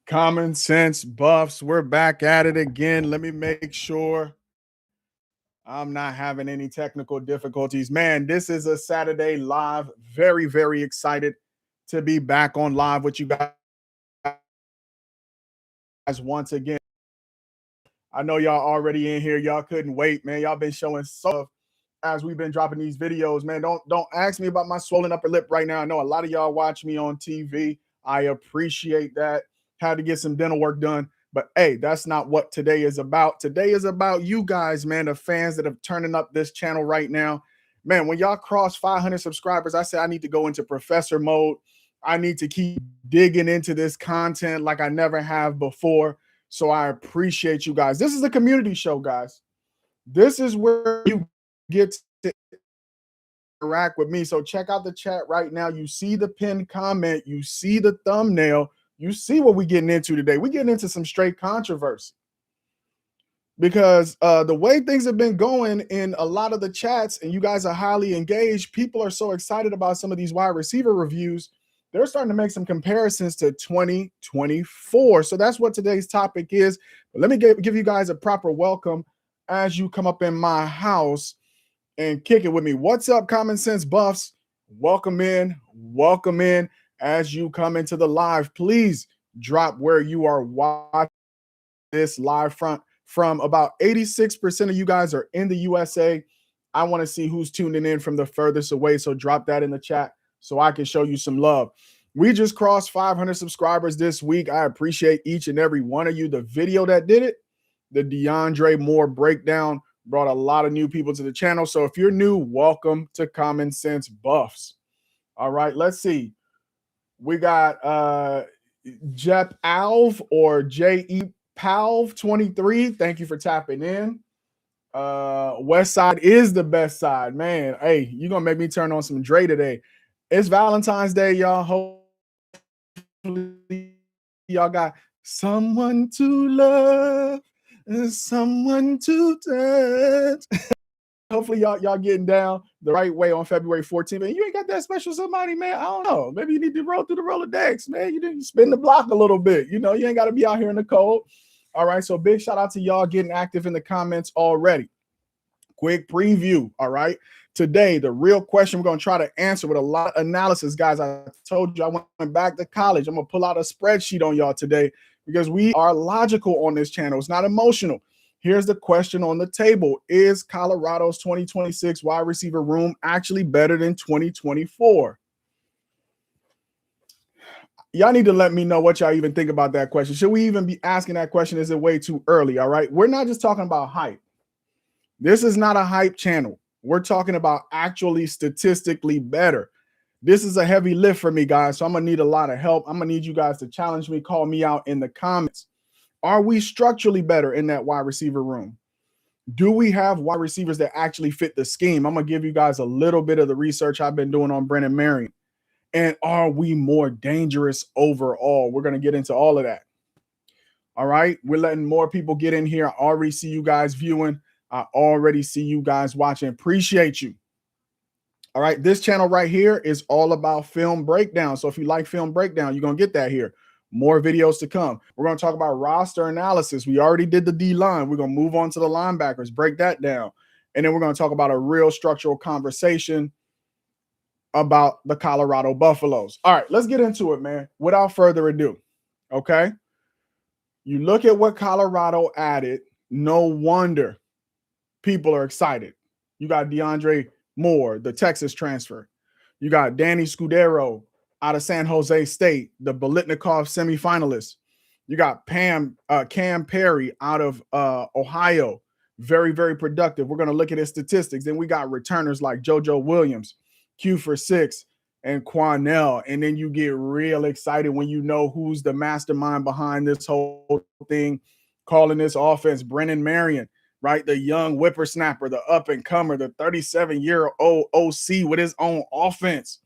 Common sense buffs. We're back at it again. Let me make sure I'm not having any technical difficulties. Man, this is a Saturday live. Very, very excited to be back on live with you guys once again. I know y'all already in here. Y'all couldn't wait, man. Y'all been showing so as we've been dropping these videos, man. Don't ask me about my swollen upper lip right now. I know a lot of y'all watch me on TV. I appreciate that. Had to get some dental work done. But hey, that's not what today is about. Today is about you guys, man, the fans that have turning up this channel right now. Man, when y'all cross 500 subscribers, I said I need to go into professor mode. I need to keep digging into this content like I never have before. So I appreciate you guys. This is a community show, guys. This is where you get to interact with me. So check out the chat right now. You see the pinned comment. You see the thumbnail. You see what we're getting into today. We're getting into some straight controversy because the way things have been going in a lot of the chats, and you guys are highly engaged, people are so excited about some of these wide receiver reviews. They're starting to make some comparisons to 2024. So that's what today's topic is. But let me give you guys a proper welcome as you come up in my house and kick it with me. What's up, Common Sense Buffs? Welcome in. Welcome in. As you come into the live, please drop where you are watching this live from. About 86% of you guys are in the USA. I want to see who's tuning in from the furthest away. So drop that in the chat so I can show you some love. We just crossed 500 subscribers this week. I appreciate each and every one of you. The video that did it, the DeAndre Moore breakdown, brought a lot of new people to the channel. So if you're new, welcome to Common Sense Buffs. All right, let's see. We got Jep Alv or J.E. Palv 23. Thank you for tapping in. West Side is the best side, man. Hey, you're gonna make me turn on some Dre today. It's Valentine's Day, y'all. Hopefully y'all got someone to love and someone to touch. Hopefully y'all getting down the right way on February 14th. Man, you ain't got that special somebody, man. I don't know. Maybe you need to roll through the Rolodex, man. You need to spin the block a little bit. You know, you ain't got to be out here in the cold. All right, so big shout out to y'all getting active in the comments already. Quick preview, all right? Today, the real question we're going to try to answer with a lot of analysis, guys. I told you I went back to college. I'm going to pull out a spreadsheet on y'all today because we are logical on this channel. It's not emotional. Here's the question on the table. Is Colorado's 2026 wide receiver room actually better than 2024? Y'all need to let me know what y'all even think about that question. Should we even be asking that question? Is it way too early? All right. We're not just talking about hype. This is not a hype channel. We're talking about actually statistically better. This is a heavy lift for me, guys. So I'm going to need a lot of help. I'm going to need you guys to challenge me, call me out in the comments. Are we structurally better in that wide receiver room? Do we have wide receivers that actually fit the scheme? I'm going to give you guys a little bit of the research I've been doing on Brennan Marion. And are we more dangerous overall? We're going to get into all of that. All right. We're letting more people get in here. I already see you guys viewing. I already see you guys watching. Appreciate you. All right. This channel right here is all about film breakdown. So if you like film breakdown, you're going to get that here. More videos to come. We're going to talk about roster analysis. We already did the D-line. We're going to move on to the linebackers, break that down. And then we're going to talk about a real structural conversation about the Colorado Buffaloes. All right, let's get into it, man. Without further ado, okay? You look at what Colorado added. No wonder people are excited. You got DeAndre Moore, the Texas transfer. You got Danny Scudero out of San Jose State, the Bolitnikov semifinalist. You got Cam Perry out of Ohio. Very, very productive. We're going to look at his statistics. Then we got returners like JoJo Williams, Q for 6, and Quanell. And then you get real excited when you know who's the mastermind behind this whole thing, calling this offense, Brennan Marion, right? The young whippersnapper, the up-and-comer, the 37-year-old OC with his own offense.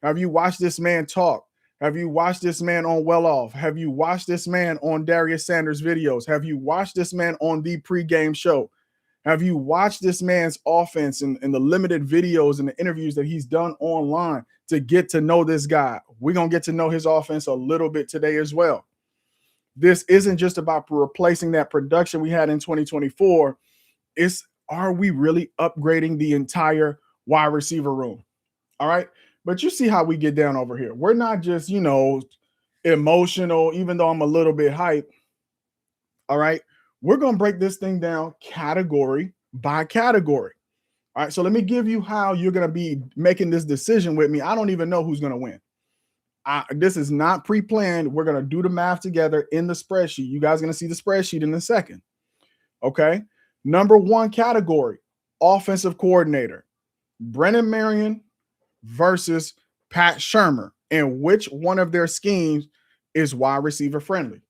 Have you watched this man talk? Have you watched this man on Well Off? Have you watched this man on Darius Sanders videos? Have you watched this man on the pregame show? Have you watched this man's offense and the limited videos and the interviews that he's done online to get to know this guy? We're going to get to know his offense a little bit today as well. This isn't just about replacing that production we had in 2024. It's, are we really upgrading the entire wide receiver room? All right. But you see how we get down over here. We're not just, emotional, even though I'm a little bit hyped. All right. We're going to break this thing down category by category. All right. So let me give you how you're going to be making this decision with me. I don't even know who's going to win. This is not pre-planned. We're going to do the math together in the spreadsheet. You guys are going to see the spreadsheet in a second. Okay. Number one category, offensive coordinator, Brennan Marion versus Pat Shurmur, and which one of their schemes is wide receiver friendly?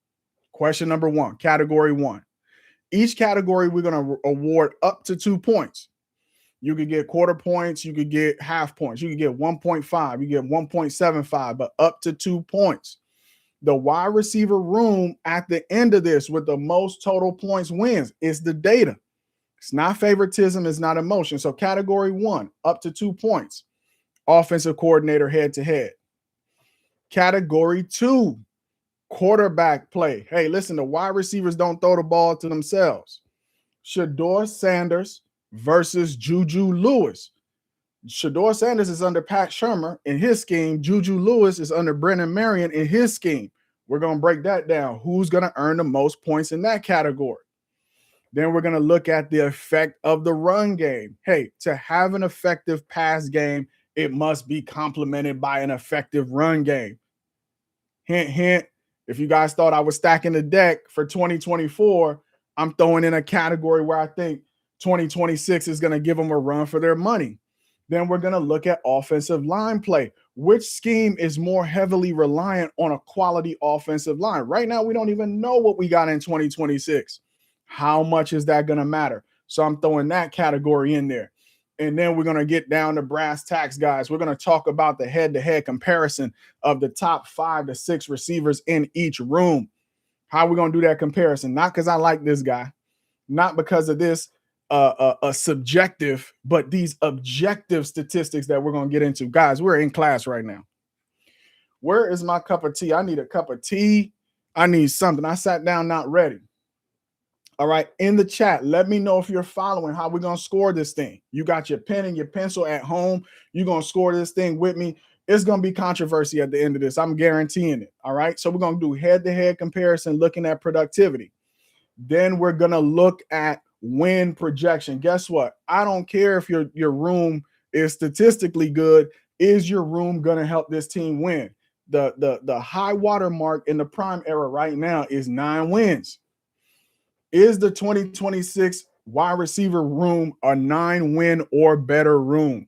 Question number one, category one. Each category, we're going to award up to 2 points. You could get quarter points. You could get half points. You could get 1.5. You get 1.75, but up to 2 points. The wide receiver room at the end of this with the most total points wins. It's the data. It's not favoritism. It's not emotion. So category one, up to 2 points. Offensive coordinator head to head. Category two, quarterback play. Hey, listen, the wide receivers don't throw the ball to themselves. Shedeur Sanders versus Juju Lewis. Shedeur Sanders is under Pat Shurmur in his scheme. Juju Lewis is under Brennan Marion in his scheme. We're going to break that down. Who's going to earn the most points in that category? Then we're going to look at the effect of the run game. Hey, to have an effective pass game, it must be complemented by an effective run game. Hint, hint. If you guys thought I was stacking the deck for 2024, I'm throwing in a category where I think 2026 is going to give them a run for their money. Then we're going to look at offensive line play. Which scheme is more heavily reliant on a quality offensive line? Right now, we don't even know what we got in 2026. How much is that going to matter? So I'm throwing that category in there. And then we're going to get down to brass tacks, guys. We're going to talk about the head-to-head comparison of the top 5 to 6 receivers in each room. How are we going to do that comparison? Not because I like this guy, not because of this a subjective, but these objective statistics that we're going to get into. Guys, we're in class right now. Where is my cup of tea? I need a cup of tea. I need something. I sat down not ready. All right, in the chat, let me know if you're following how we're going to score this thing. You got your pen and your pencil at home. You're going to score this thing with me. It's going to be controversy at the end of this. I'm guaranteeing it. All right, so we're going to do head-to-head comparison looking at productivity. Then we're going to look at win projection. Guess what? I don't care if your room is statistically good. Is your room going to help this team win? The high water mark in the prime era right now is 9 wins. Is the 2026 wide receiver room a 9-win or better room?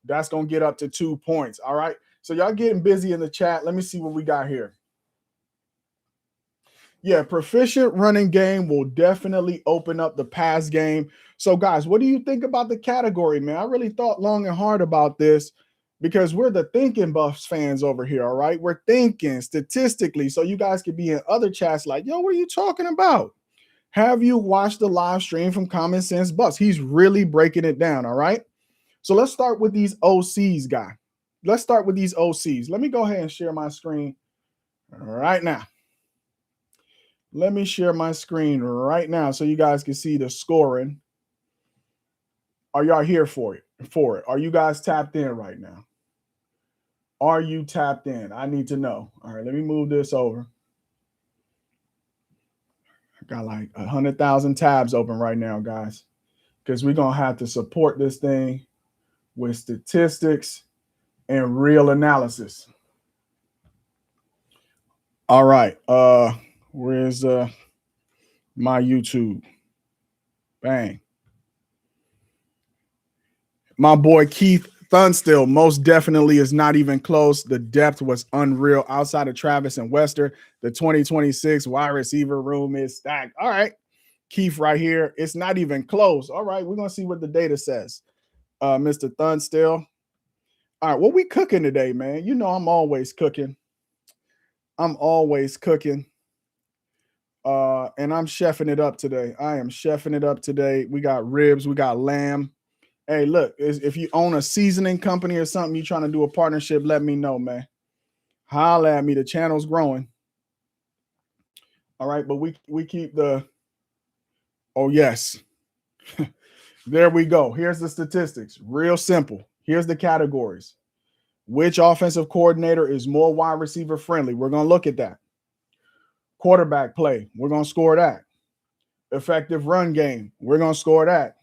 That's going to get up to 2 points. All right. So y'all getting busy in the chat. Let me see what we got here. Yeah, proficient running game will definitely open up the pass game. So, guys, what do you think about the category, man? I really thought long and hard about this because we're the Thinking Buffs fans over here, all right? We're thinking statistically, so you guys could be in other chats like, yo, what are you talking about? Have you watched the live stream from Common Sense Buffs? He's really breaking it down, all right? So let's start with these OCs, guy. Let's start with these OCs. Let me go ahead and share my screen right now. Let me share my screen right now so you guys can see the scoring. Are y'all here for it? Are you guys tapped in right now? Are you tapped in? I need to know. All right, let me move this over. I got like 100,000 tabs open right now, guys, because we're going to have to support this thing with statistics and real analysis. All right. Where's my YouTube? Bang. My boy Keith Thunstill most definitely is not even close. The depth was unreal. Outside of Travis and Wester, the 2026 wide receiver room is stacked. All right. Keith right here. It's not even close. All right. We're going to see what the data says. Mr. Thunstill. All right. What we cooking today, man? You know I'm always cooking. I'm always cooking. And I'm chefing it up today. I am chefing it up today. We got ribs. We got lamb. Hey, look, if you own a seasoning company or something, you're trying to do a partnership, let me know, man. Holla at me. The channel's growing. All right, but we keep the, oh yes. There we go. Here's the statistics. Real simple. Here's the categories. Which offensive coordinator is more wide receiver friendly? We're going to look at that. Quarterback play, we're going to score that. Effective run game, we're going to score that.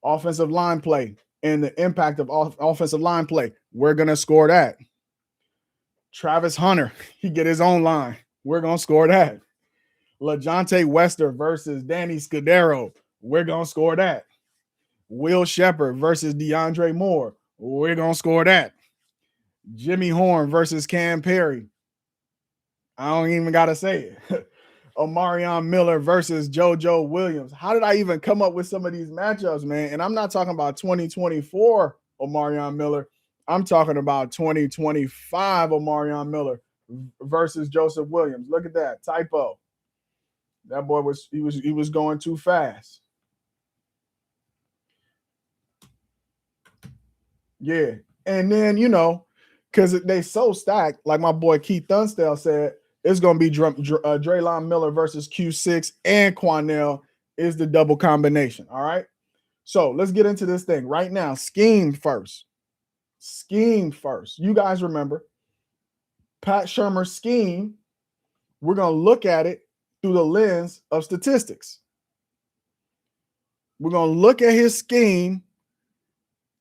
Offensive line play and the impact of offensive line play, we're going to score that. Travis Hunter, he get his own line. We're going to score that. LaJohntay Wester versus Danny Scudero, we're going to score that. Will Shepard versus DeAndre Moore, we're going to score that. Jimmy Horn versus Cam Perry, I don't even got to say it. Marion Miller versus JoJo Williams. How did I even come up with some of these matchups, man? And I'm not talking about 2024 Marion Miller. I'm talking about 2025 Marion Miller versus Joseph Williams. Look at that typo. That boy was going too fast. Yeah. And then, because they so stacked, like my boy Keith Dunstall said, it's going to be Draylon Miller versus Q6 and Quanell is the double combination. All right. So let's get into this thing right now. Scheme first. You guys remember Pat Shurmur's scheme. We're going to look at it through the lens of statistics. We're going to look at his scheme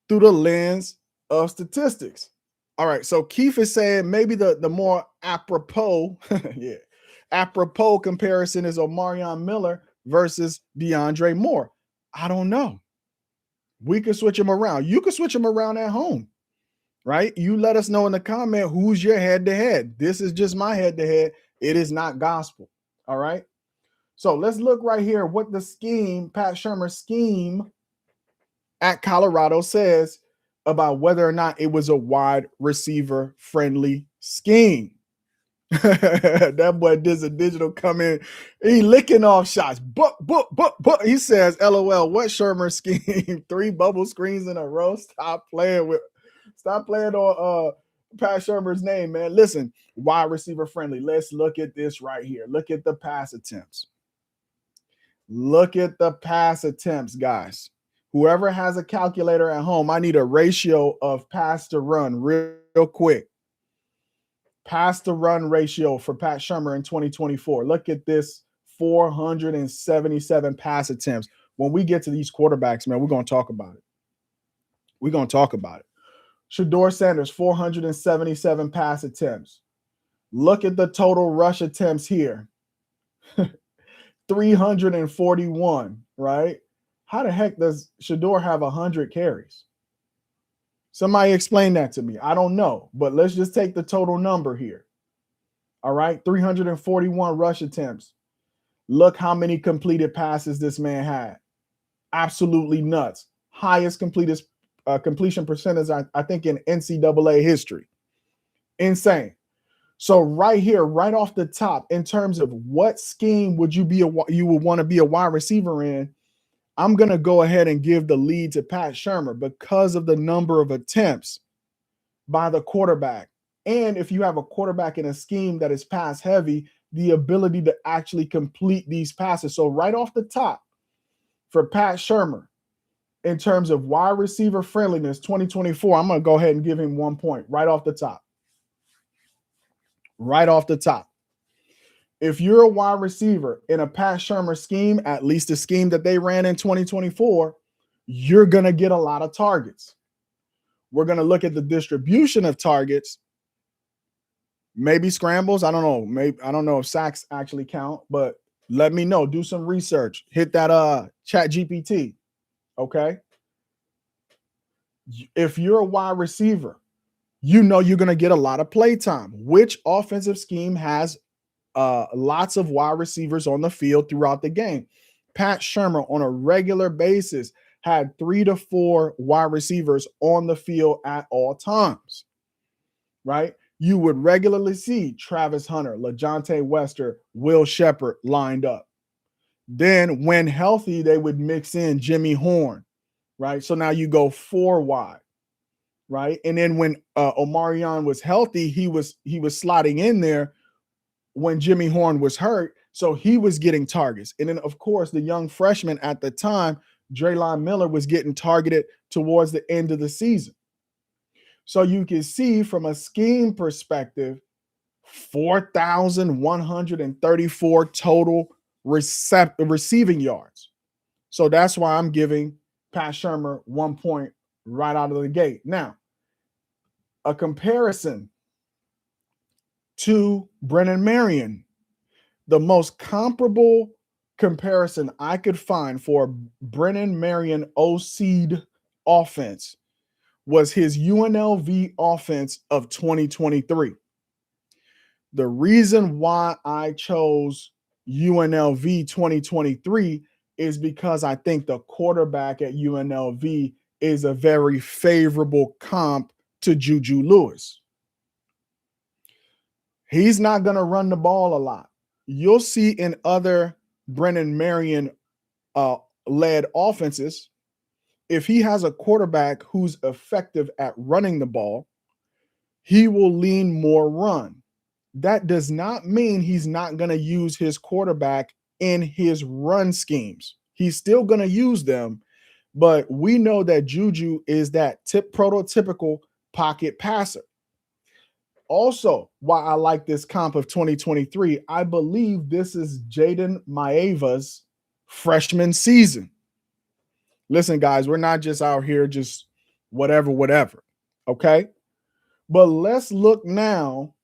through the lens of statistics. All right, so Keith is saying maybe the more apropos, apropos comparison is Omarion Miller versus DeAndre Moore. I don't know. We could switch them around. You could switch them around at home, right? You let us know in the comment who's your head-to-head. This is just my head-to-head. It is not gospel, all right? So let's look right here what the scheme, Pat Shurmur's scheme at Colorado says about whether or not it was a wide receiver friendly scheme. That boy does a digital come in. He licking off shots. But he says, LOL, what Shurmur scheme? 3 bubble screens in a row. Stop playing on Pat Shurmur's name, man. Listen, wide receiver friendly. Let's look at this right here. Look at the pass attempts. Guys. Whoever has a calculator at home, I need a ratio of pass to run real quick. Pass to run ratio for Pat Shurmur in 2024. Look at this, 477 pass attempts. When we get to these quarterbacks, man, we're going to talk about it. Shedeur Sanders, 477 pass attempts. Look at the total rush attempts here. 341, right? How the heck does Shedeur have 100 carries? Somebody explain that to me. I don't know, but let's just take the total number here. All right, 341 rush attempts. Look how many completed passes this man had. Absolutely nuts. Highest completion percentage, I think, in NCAA history. Insane. So right here, right off the top, in terms of what scheme would you would want to be a wide receiver in, I'm going to go ahead and give the lead to Pat Shurmur because of the number of attempts by the quarterback. And if you have a quarterback in a scheme that is pass heavy, the ability to actually complete these passes. So right off the top for Pat Shurmur, in terms of wide receiver friendliness 2024, I'm going to go ahead and give him 1 point right off the top. Right off the top. If you're a wide receiver in a Pat Shurmur scheme, at least the scheme that they ran in 2024, you're going to get a lot of targets. We're going to look at the distribution of targets, maybe scrambles. I don't know. I don't know if sacks actually count, but let me know. Do some research. Hit that chat GPT. Okay. If you're a wide receiver, you're going to get a lot of play time. Which offensive scheme has lots of wide receivers on the field throughout the game? Pat Shurmur on a regular basis had 3 to 4 wide receivers on the field at all times, right? You would regularly see Travis Hunter, LaJohntay Wester, Will Shepard lined up. Then when healthy, they would mix in Jimmy Horn, right? So now you go 4 wide, right? And then when Omarion was healthy, he was slotting in there when Jimmy Horn was hurt. So he was getting targets. And then, of course, the young freshman at the time, Draylon Miller, was getting targeted towards the end of the season. So you can see from a scheme perspective, 4,134 total receiving yards. So that's why I'm giving Pat Shurmur 1 point right out of the gate. Now, a comparison to Brennan Marion, the most comparable comparison I could find for Brennan Marion OC'd offense was his UNLV offense of 2023. The reason why I chose UNLV 2023 is because I think the quarterback at UNLV is a very favorable comp to Juju Lewis. He's not going to run the ball a lot. You'll see in other Brennan Marion led offenses, if he has a quarterback who's effective at running the ball, he will lean more run. That does not mean he's not going to use his quarterback in his run schemes. He's still going to use them, but we know that Juju is that prototypical pocket passer. Also, why I like this comp of 2023, I believe this is Jaden Maeva's freshman season. Listen, guys, we're not just out here just whatever, okay? But let's look now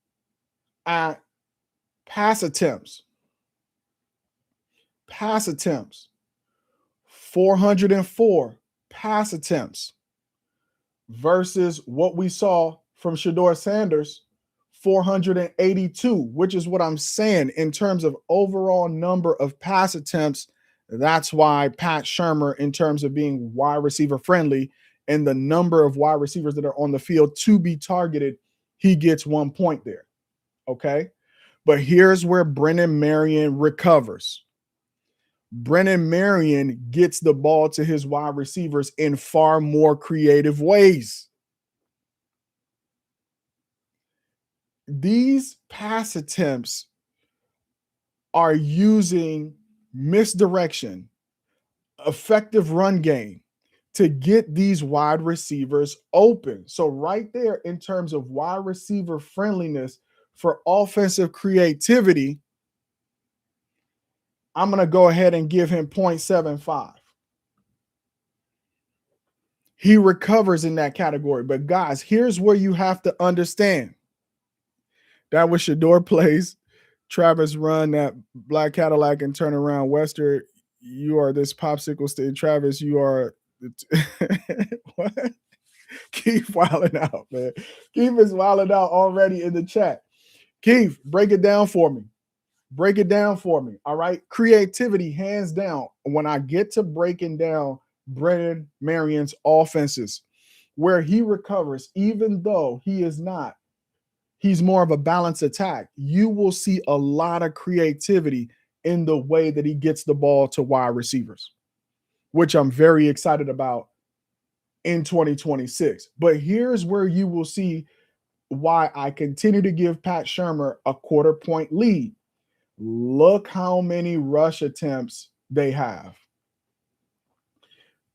at pass attempts. 404 pass attempts versus what we saw from Shedeur Sanders, 482, which is what I'm saying in terms of overall number of pass attempts. That's why Pat Shurmur, in terms of being wide receiver friendly and the number of wide receivers that are on the field to be targeted, he gets 1 point there. Okay. But here's where Brennan Marion recovers. Brennan Marion gets the ball to his wide receivers in far more creative ways. These pass attempts are using misdirection, effective run game to get these wide receivers open. So right there, in terms of wide receiver friendliness for offensive creativity, I'm going to go ahead and give him 0.75. He recovers in that category. But guys, here's where you have to understand. That was Shedeur plays. Travis run that black Cadillac and turn around. Wester, you are this popsicle stick. Travis, you are what? Keith wilding out, man. Keith is wilding out already in the chat. Keith, break it down for me. Break it down for me. All right. Creativity, hands down. When I get to breaking down Brennan Marion's offenses, where he recovers, even though he is not, he's more of a balanced attack, you will see a lot of creativity in the way that he gets the ball to wide receivers, which I'm very excited about in 2026. But here's where you will see why I continue to give Pat Shurmur a 1/4 point lead. Look how many rush attempts they have.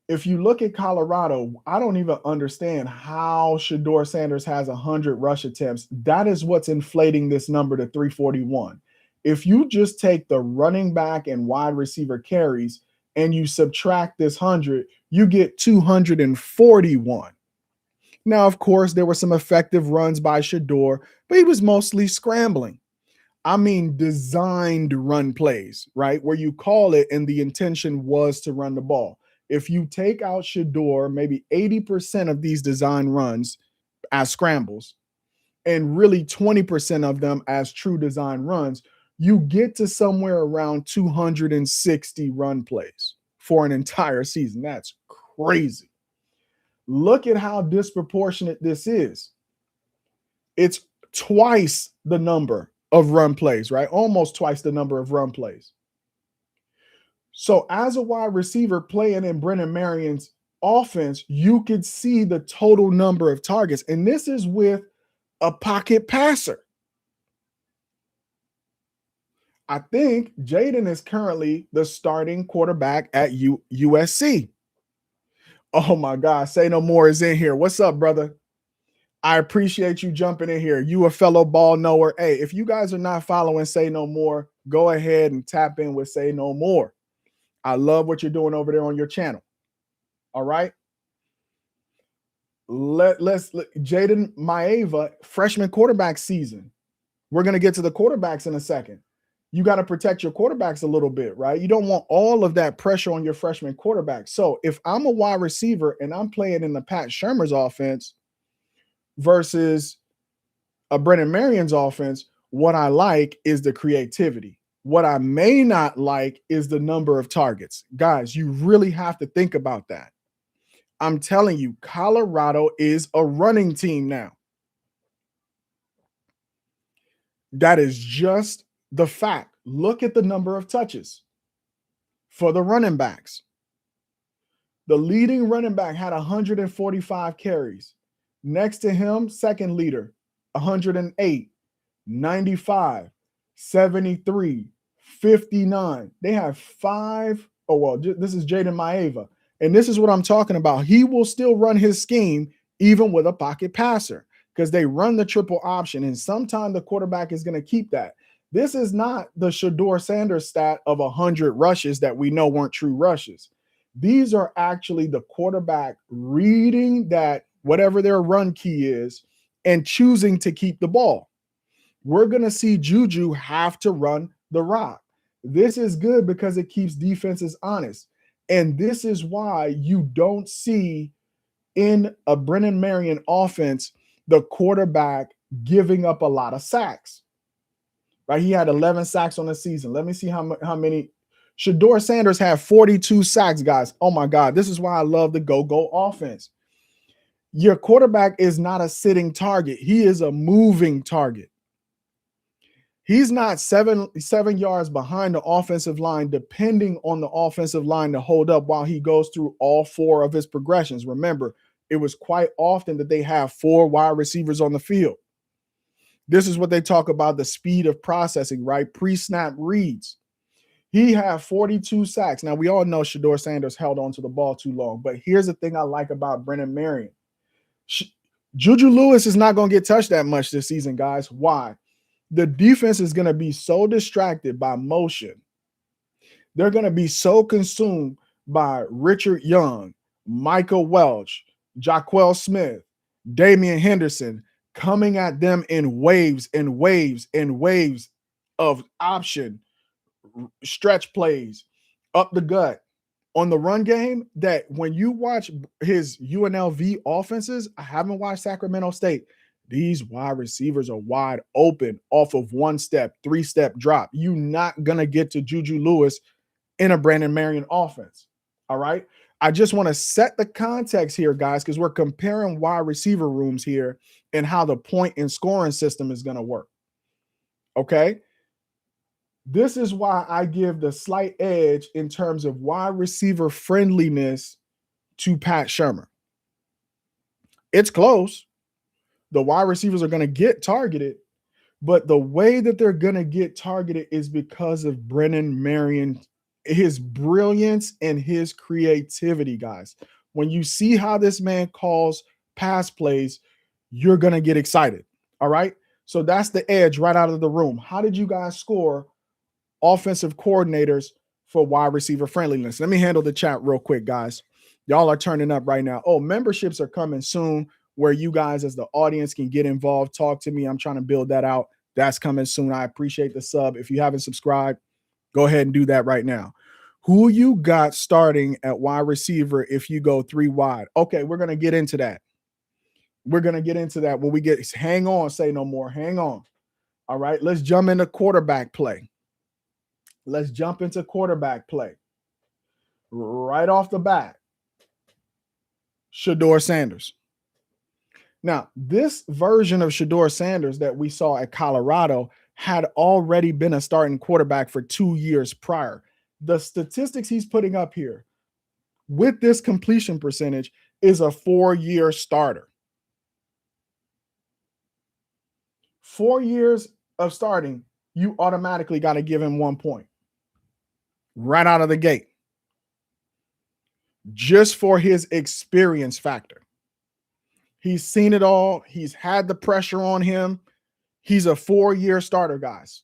If you look at Colorado, I don't even understand how Shedeur Sanders has 100 rush attempts. That is what's inflating this number to 341. If you just take the running back and wide receiver carries and you subtract this 100, you get 241. Now, of course, there were some effective runs by Shedeur, but he was mostly scrambling. I mean, designed run plays, right? Where you call it and the intention was to run the ball. If you take out Shedeur, maybe 80% of these design runs as scrambles and really 20% of them as true design runs, you get to somewhere around 260 run plays for an entire season. That's crazy. Look at how disproportionate this is. It's twice the number of run plays, right? Almost twice the number of run plays. So as a wide receiver playing in Brennan Marion's offense, you could see the total number of targets. And this is with a pocket passer. I think Jaden is currently the starting quarterback at USC. Oh my God, Say No More is in here. What's up, brother? I appreciate you jumping in here. You a fellow ball knower. Hey, if you guys are not following Say No More, go ahead and tap in with Say No More. I love what you're doing over there on your channel. All right. Let's Jaden Maeva, freshman quarterback season. We're going to get to the quarterbacks in a second. You got to protect your quarterbacks a little bit, right? You don't want all of that pressure on your freshman quarterback. So if I'm a wide receiver and I'm playing in the Pat Shurmur's offense versus a Brennan Marion's offense, what I like is the creativity. What I may not like is the number of targets. Guys, you really have to think about that. I'm telling you, Colorado is a running team now. That is just the fact. Look at the number of touches for the running backs. The leading running back had 145 carries. Next to him, second leader, 108, 95, 73, 59. They have five. Oh, well, this is Jaden Maeva. And this is what I'm talking about. He will still run his scheme even with a pocket passer because they run the triple option. And sometime the quarterback is going to keep that. This is not the Shedeur Sanders stat of 100 rushes that we know weren't true rushes. These are actually the quarterback reading that whatever their run key is and choosing to keep the ball. We're going to see Juju have to run the rock. This is good because it keeps defenses honest. And this is why you don't see in a Brennan Marion offense the quarterback giving up a lot of sacks. Right? He had 11 sacks on the season. Let me see how many. Shedeur Sanders had 42 sacks, guys. Oh my God. This is why I love the go-go offense. Your quarterback is not a sitting target. He is a moving target. He's not seven yards behind the offensive line, depending on the offensive line to hold up while he goes through all four of his progressions. Remember, it was quite often that they have four wide receivers on the field. This is what they talk about, the speed of processing, right? Pre-snap reads. He had 42 sacks. Now, we all know Shedeur Sanders held on to the ball too long, but here's the thing I like about Brennan Marion. Juju Lewis is not going to get touched that much this season, guys. Why? The defense is going to be so distracted by motion. They're going to be so consumed by Richard Young, Michael Welch, Jaquel Smith, Damian Henderson coming at them in waves and waves and waves of option, stretch plays, up the gut on the run game, that when you watch his UNLV offenses, I haven't watched Sacramento State. These wide receivers are wide open off of one step, three-step drop. You're not going to get to Juju Lewis in a Brennan Marion offense. All right. I just want to set the context here, guys, because we're comparing wide receiver rooms here and how the point and scoring system is going to work. Okay. This is why I give the slight edge in terms of wide receiver friendliness to Pat Shurmur. It's close. The wide receivers are going to get targeted, but the way that they're going to get targeted is because of Brennan Marion, his brilliance and his creativity, guys. When you see how this man calls pass plays, you're going to get excited. All right. So that's the edge right out of the room. How did you guys score offensive coordinators for wide receiver friendliness? Let me handle the chat real quick, guys. Y'all are turning up right now. Oh, memberships are coming soon where you guys as the audience can get involved, talk to me. I'm trying to build that out. That's coming soon. I appreciate the sub. If you haven't subscribed, go ahead and do that right now. Who you got starting at wide receiver if you go three wide? Okay, we're going to get into that. We're going to get into that when we get, hang on, Say No More, hang on. All right, let's jump into quarterback play. Let's jump into quarterback play. Right off the bat, Shedeur Sanders. Now, this version of Shedeur Sanders that we saw at Colorado had already been a starting quarterback for 2 years prior. The statistics he's putting up here with this completion percentage is a 4-year starter. 4 years of starting, you automatically got to give him 1 point right out of the gate, just for his experience factor. He's seen it all. He's had the pressure on him. He's a 4-year starter, guys.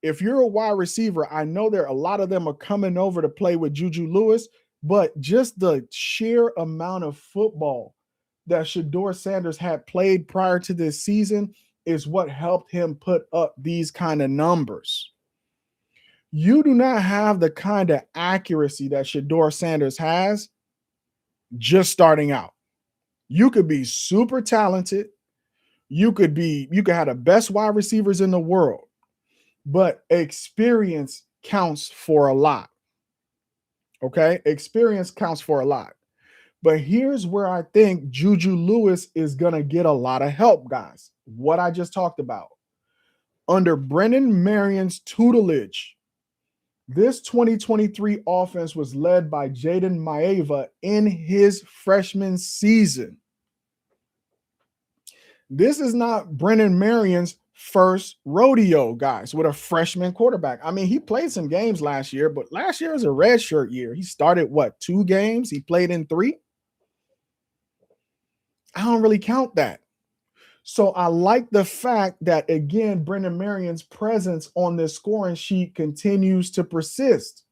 If you're a wide receiver, I know a lot of them are coming over to play with Juju Lewis, but just the sheer amount of football that Shedeur Sanders had played prior to this season is what helped him put up these kind of numbers. You do not have the kind of accuracy that Shedeur Sanders has just starting out. You could be super talented. You could have the best wide receivers in the world, but experience counts for a lot. Okay? Experience counts for a lot. But here's where I think Juju Lewis is going to get a lot of help, guys. What I just talked about. Under Brennan Marion's tutelage, this 2023 offense was led by Jaden Maeva in his freshman season. This is not Brennan Marion's first rodeo, guys, with a freshman quarterback. I mean, he played some games last year, but last year was a redshirt year. He started, 2 games? He played in 3? I don't really count that. So I like the fact that, again, Brennan Marion's presence on this scoring sheet continues to persist.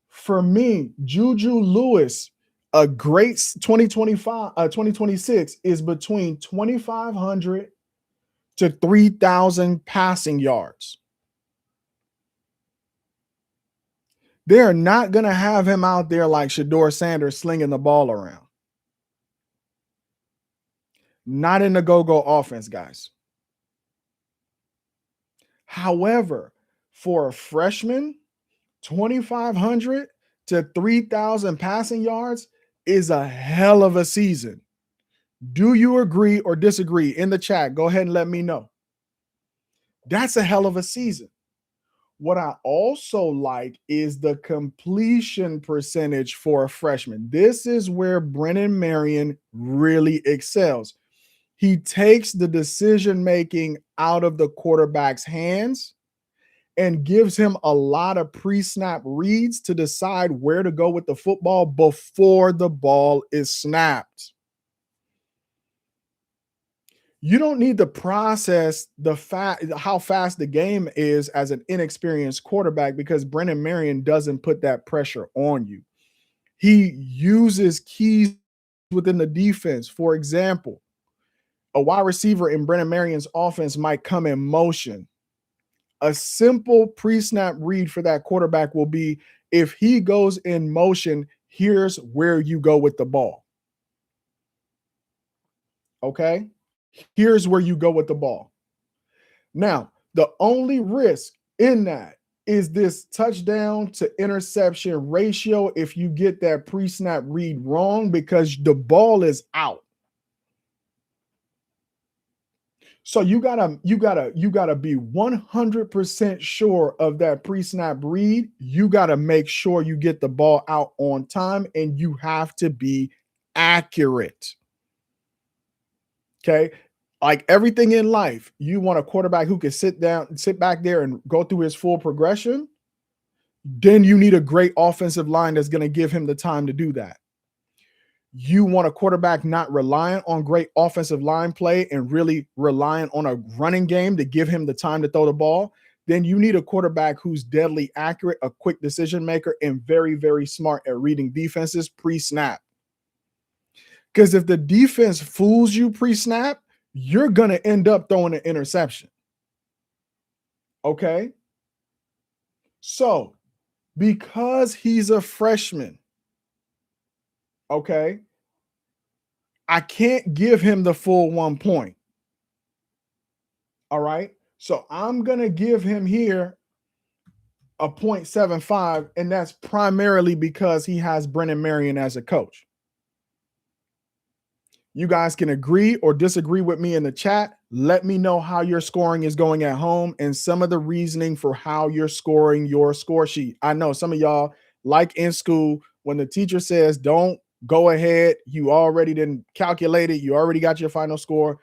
For me, Juju Lewis, a great 2026 is between 2,500 to 3,000 passing yards. They're not going to have him out there like Shedeur Sanders slinging the ball around. Not in the go-go offense, guys. However, for a freshman, 2,500 to 3,000 passing yards is a hell of a season. Do you agree or disagree? In the chat, go ahead and let me know. That's a hell of a season. What I also like is the completion percentage for a freshman. This is where Brennan Marion really excels. He takes the decision-making out of the quarterback's hands and gives him a lot of pre-snap reads to decide where to go with the football before the ball is snapped. You don't need to process how fast the game is as an inexperienced quarterback, because Brennan Marion doesn't put that pressure on you. He uses keys within the defense. For example, a wide receiver in Brennan Marion's offense might come in motion. A simple pre-snap read for that quarterback will be, if he goes in motion, here's where you go with the ball. Okay? Here's where you go with the ball. Now, the only risk in that is this touchdown to interception ratio if you get that pre-snap read wrong, because the ball is out. So you gotta be 100% sure of that pre-snap read. You gotta make sure you get the ball out on time, and you have to be accurate. Okay. Like everything in life, you want a quarterback who can sit back there and go through his full progression. Then you need a great offensive line that's going to give him the time to do that. You want a quarterback not reliant on great offensive line play and really reliant on a running game to give him the time to throw the ball. Then you need a quarterback who's deadly accurate, a quick decision maker, and very, very smart at reading defenses pre-snap. Because if the defense fools you pre-snap, you're going to end up throwing an interception. Okay? So, because he's a freshman, okay, I can't give him the full 1 point. All right? So, I'm going to give him here a 0.75, and that's primarily because he has Brennan Marion as a coach. You guys can agree or disagree with me in the chat. Let me know how your scoring is going at home and some of the reasoning for how you're scoring your score sheet. I know some of y'all, like in school, when the teacher says, don't go ahead, you already didn't calculate it. You already got your final score.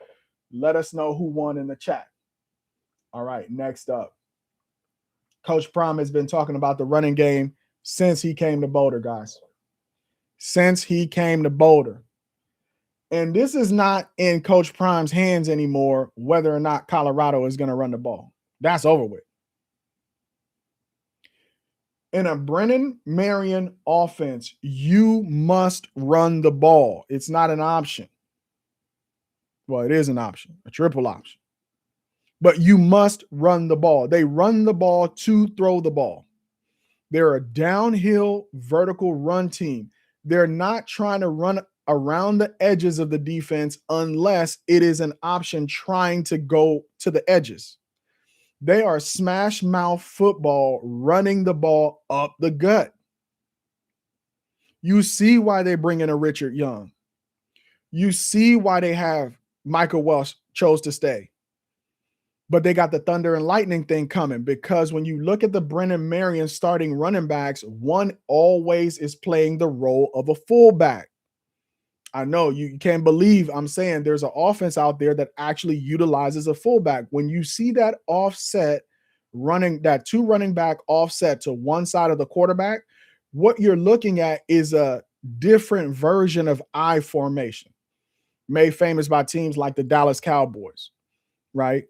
Let us know who won in the chat. All right, next up. Coach Prime has been talking about the running game since he came to Boulder, guys. Since he came to Boulder. And this is not in Coach Prime's hands anymore, whether or not Colorado is going to run the ball. That's over with. In a Brennan Marion offense, you must run the ball. It's not an option. Well, it is an option, a triple option. But you must run the ball. They run the ball to throw the ball. They're a downhill vertical run team. They're not trying to run around the edges of the defense unless it is an option trying to go to the edges. They are smash mouth football, running the ball up the gut. You see why they bring in a Richard Young. You see why they have Michael Welsh chose to stay. But they got the thunder and lightning thing coming, because when you look at the Brennan Marion starting running backs, one always is playing the role of a fullback. I know you can't believe I'm saying there's an offense out there that actually utilizes a fullback. When you see that offset running, that two running back offset to one side of the quarterback, what you're looking at is a different version of I formation, made famous by teams like the Dallas Cowboys, right?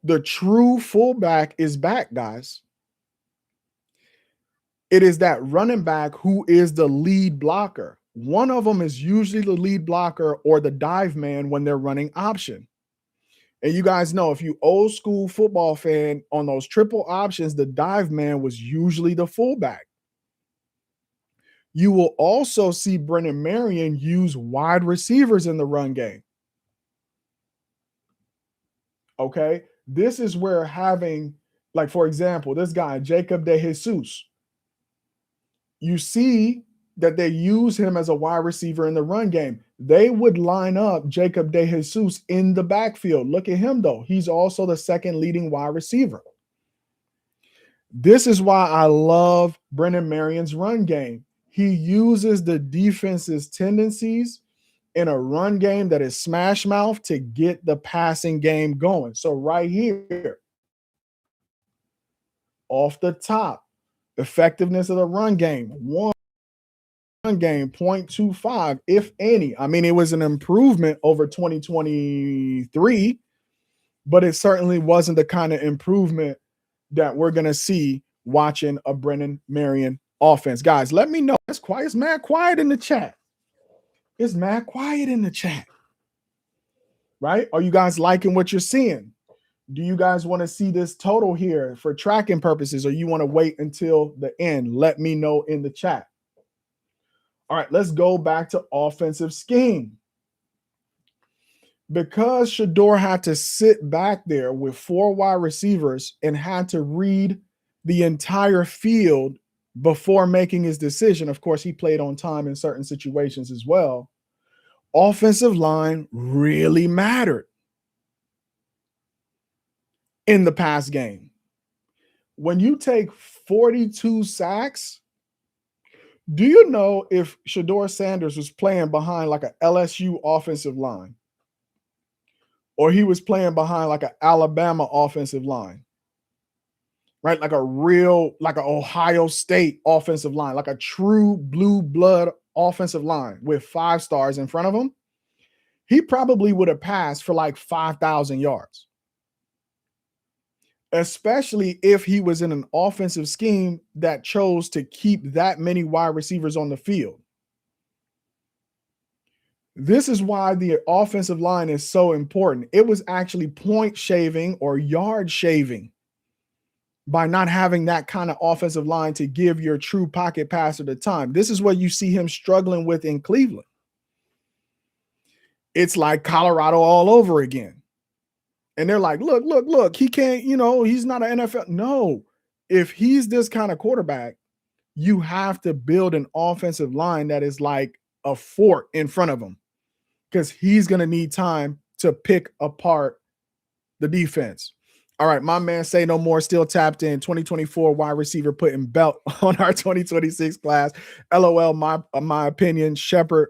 The true fullback is back, guys. It is that running back who is the lead blocker. One of them is usually the lead blocker or the dive man when they're running option. And you guys know, if you old school football fan, on those triple options, the dive man was usually the fullback. You will also see Brennan Marion use wide receivers in the run game. Okay. This is where having, like, for example, this guy, Jacob DeJesus, you see that they use him as a wide receiver in the run game. They would line up Jacob DeJesus in the backfield. Look at him, though. He's also the second leading wide receiver. This is why I love Brennan Marion's run game. He uses the defense's tendencies in a run game that is smash mouth to get the passing game going. So right here, off the top, effectiveness of the run game, game 0.25, if any. I mean, it was an improvement over 2023, but it certainly wasn't the kind of improvement that we're going to see watching a Brennan Marion offense. Guys, let me know. It's quiet. It's mad quiet in the chat. It's mad quiet in the chat. Right? Are you guys liking what you're seeing? Do you guys want to see this total here for tracking purposes, or you want to wait until the end? Let me know in the chat. All right, let's go back to offensive scheme. Because Shedeur had to sit back there with four wide receivers and had to read the entire field before making his decision. Of course, he played on time in certain situations as well. Offensive line really mattered in the pass game. When you take 42 sacks, do you know if Shedeur Sanders was playing behind like an LSU offensive line, or he was playing behind like an Alabama offensive line, right? Like an Ohio State offensive line, like a true blue blood offensive line with 5 stars in front of him? He probably would have passed for like 5,000 yards, especially if he was in an offensive scheme that chose to keep that many wide receivers on the field. This is why the offensive line is so important. It was actually point shaving or yard shaving by not having that kind of offensive line to give your true pocket passer the time. This is what you see him struggling with in Cleveland. It's like Colorado all over again. And they're like, look, he can't, he's not an NFL. No, if he's this kind of quarterback, you have to build an offensive line that is like a fort in front of him, because he's going to need time to pick apart the defense. All right, my man Say No More still tapped in. 2024 wide receiver putting belt on our 2026 class. LOL, my opinion, Shepard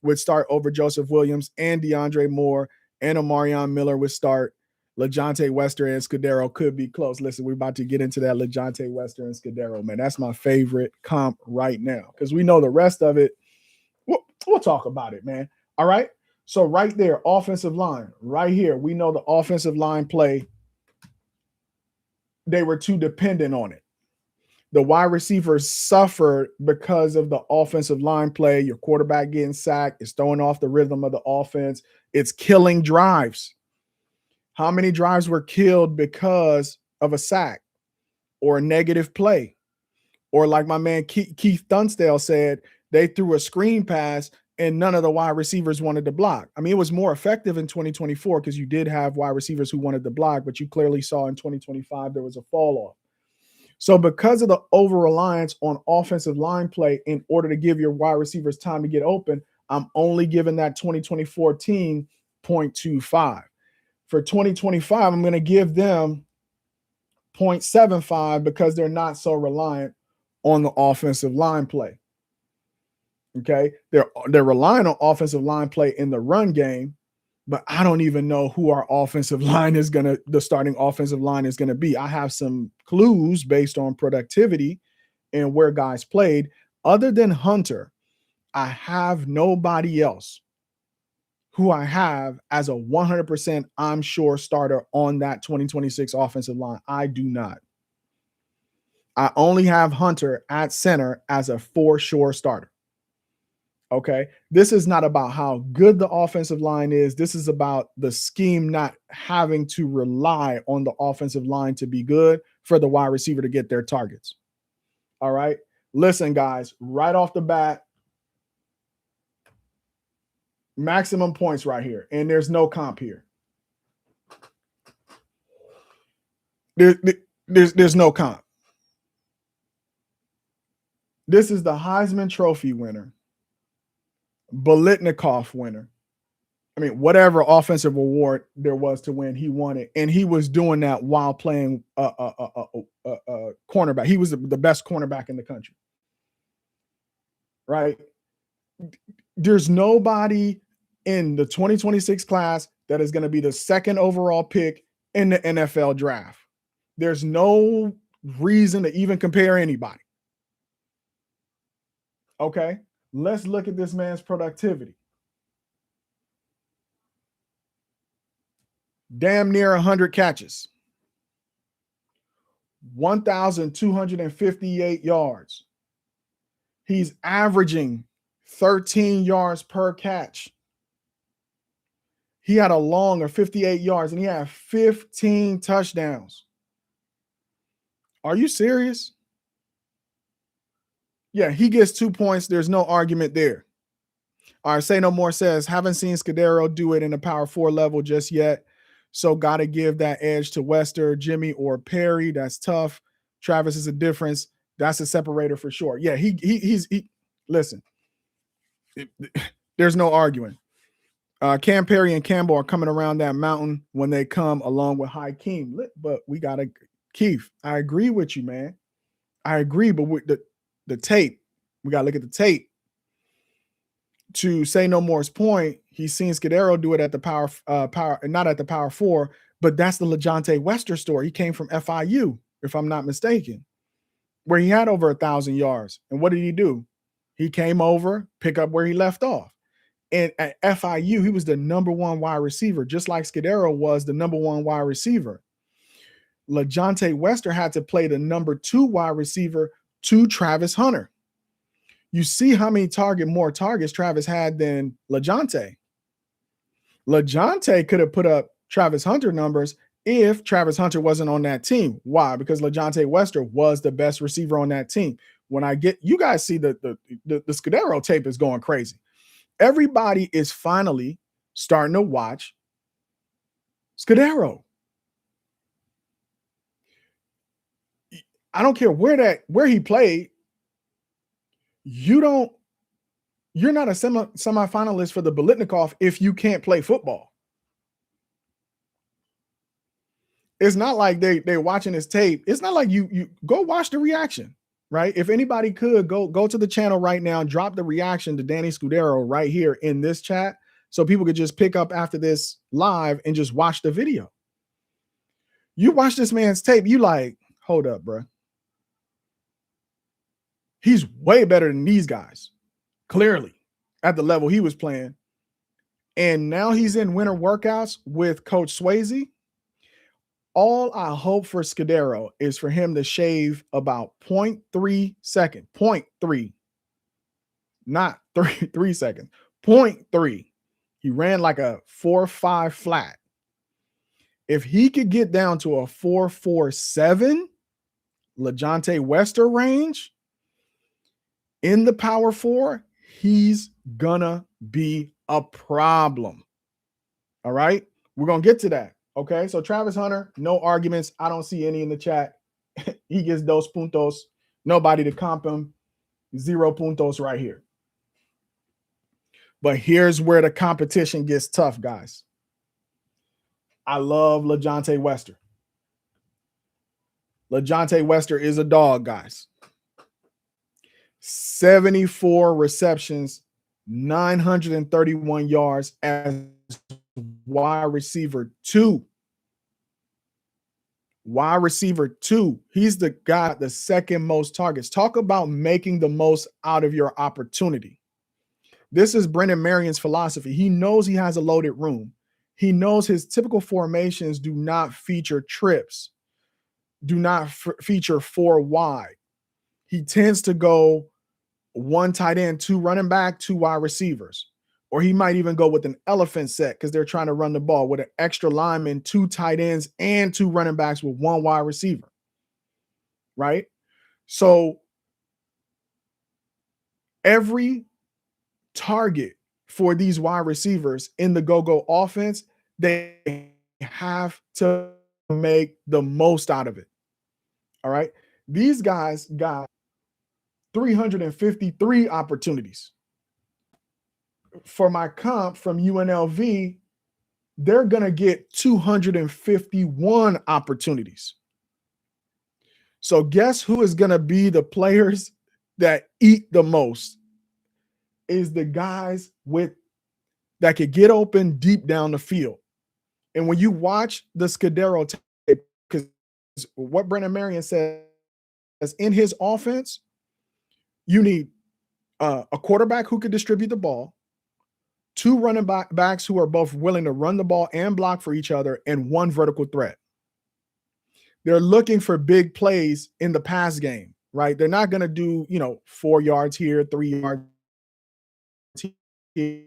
would start over Joseph Williams and DeAndre Moore, and a Marion Miller would start. LeJohntay Wester and Scudero could be close. Listen, we're about to get into that LeJohntay Wester and Scudero, man. That's my favorite comp right now because we know the rest of it. We'll talk about it, man. All right. So right there, offensive line, right here, we know the offensive line play. They were too dependent on it. The wide receivers suffered because of the offensive line play. Your quarterback getting sacked, it's throwing off the rhythm of the offense. It's killing drives. How many drives were killed because of a sack or a negative play? Or like my man Keith Dunstall said, they threw a screen pass and none of the wide receivers wanted to block. I mean, it was more effective in 2024 because you did have wide receivers who wanted to block, but you clearly saw in 2025 there was a fall off. So because of the over-reliance on offensive line play in order to give your wide receivers time to get open, I'm only giving that 2024 team 0.25. For 2025, I'm going to give them 0.75 because they're not so reliant on the offensive line play. Okay, they're relying on offensive line play in the run game, but I don't even know who our offensive line is the starting offensive line is going to be. I have some clues based on productivity and where guys played. Other than Hunter, I have nobody else who I have as a 100% I'm sure starter on that 2026 offensive line. I do not. I only have Hunter at center as a for sure starter. Okay. This is not about how good the offensive line is. This is about the scheme not having to rely on the offensive line to be good for the wide receiver to get their targets. All right. Listen, guys, right off the bat, maximum points right here. And there's no comp here. There's no comp. This is the Heisman Trophy winner. Biletnikoff winner. I mean, whatever offensive award there was to win, he won it. And he was doing that while playing cornerback. He was the best cornerback in the country. Right? There's nobody in the 2026 class that is going to be the second overall pick in the NFL draft. There's no reason to even compare anybody. Okay? Let's look at this man's productivity. Damn near 100 catches. 1,258 yards. He's averaging 13 yards per catch. He had a long of 58 yards and he had 15 touchdowns. Are you serious? Yeah, he gets 2 points. There's no argument there. All right, Say No More says, haven't seen Scudero do it in the power 4 level just yet. So got to give that edge to Wester, Jimmy, or Perry. That's tough. Travis is a difference. That's a separator for sure. Yeah, he's listen. There's no arguing. Cam Perry and Campbell are coming around that mountain when they come along with Hakeem. But we got to, Keith, I agree with you, man. I agree, but with the tape, we got to look at the tape. To Say No More's point, he's seen Scudero do it at the power, not at the power 4, but that's the LeJohntay Wester story. He came from FIU, if I'm not mistaken, where he had over 1,000 yards. And what did he do? He came over, pick up where he left off. And at FIU, he was the number 1 wide receiver, just like Scudero was the number 1 wide receiver. LeJohntay Wester had to play the number 2 wide receiver to Travis Hunter. You see how many more targets Travis had than LeJohntay. LeJohntay could have put up Travis Hunter numbers if Travis Hunter wasn't on that team. Why? Because LeJohntay Wester was the best receiver on that team. When I get, you guys see the Scudero tape is going crazy. Everybody is finally starting to watch Scudero. I don't care where he played. You're not a semifinalist for the Biletnikoff if you can't play football. It's not like they're watching his tape. It's not like you go watch the reaction, right? If anybody could go to the channel right now, drop the reaction to Danny Scudero right here in this chat so people could just pick up after this live and just watch the video. You watch this man's tape, you like, hold up, bro. He's way better than these guys, clearly, at the level he was playing. And now he's in winter workouts with Coach Swayze. All I hope for Scudero is for him to shave about 0.3 seconds, 0.3, not 3 seconds, 0.3. He ran like a 4.5 flat. If he could get down to a 4.47 LeJontay Wester range in the power four, he's gonna be a problem. All right, we're gonna get to that. Okay, so Travis Hunter, no arguments. I don't see any in the chat. He gets dos puntos. Nobody to comp him. 0 puntos right here. But here's where the competition gets tough, guys. I love LeJontay Wester. LeJontay Wester is a dog, guys. 74 receptions, 931 yards as wide receiver 2. Wide receiver 2. He's the guy, the second most targets. Talk about making the most out of your opportunity. This is Brennan Marion's philosophy. He knows he has a loaded room. He knows his typical formations do not feature trips, do not feature 4 wide. He tends to go 1 tight end, 2 running back, 2 wide receivers. Or he might even go with an elephant set because they're trying to run the ball with an extra lineman, 2 tight ends, and 2 running backs with 1 wide receiver. Right? So every target for these wide receivers in the go-go offense, they have to make the most out of it. All right. These guys got 353 opportunities. For my comp from UNLV, they're going to get 251 opportunities. So guess who is going to be the players that eat the most? Is the guys with that could get open deep down the field. And when you watch the Scudero tape, because what Brennan Marion says in his offense, you need a quarterback who could distribute the ball, 2 running backs who are both willing to run the ball and block for each other, and 1 vertical threat. They're looking for big plays in the pass game, right? They're not going to do, 4 yards here, 3 yards here,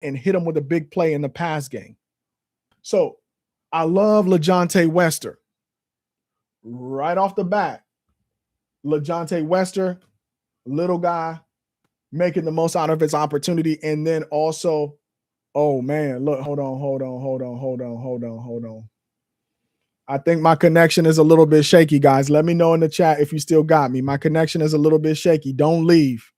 and hit them with a big play in the pass game. So I love LeJontay Wester. Right off the bat, LeJontay Wester, little guy, making the most out of his opportunity. And then also, oh man, look, hold on. I think my connection is a little bit shaky, guys. Let me know in the chat if you still got me. My connection is a little bit shaky. Don't leave.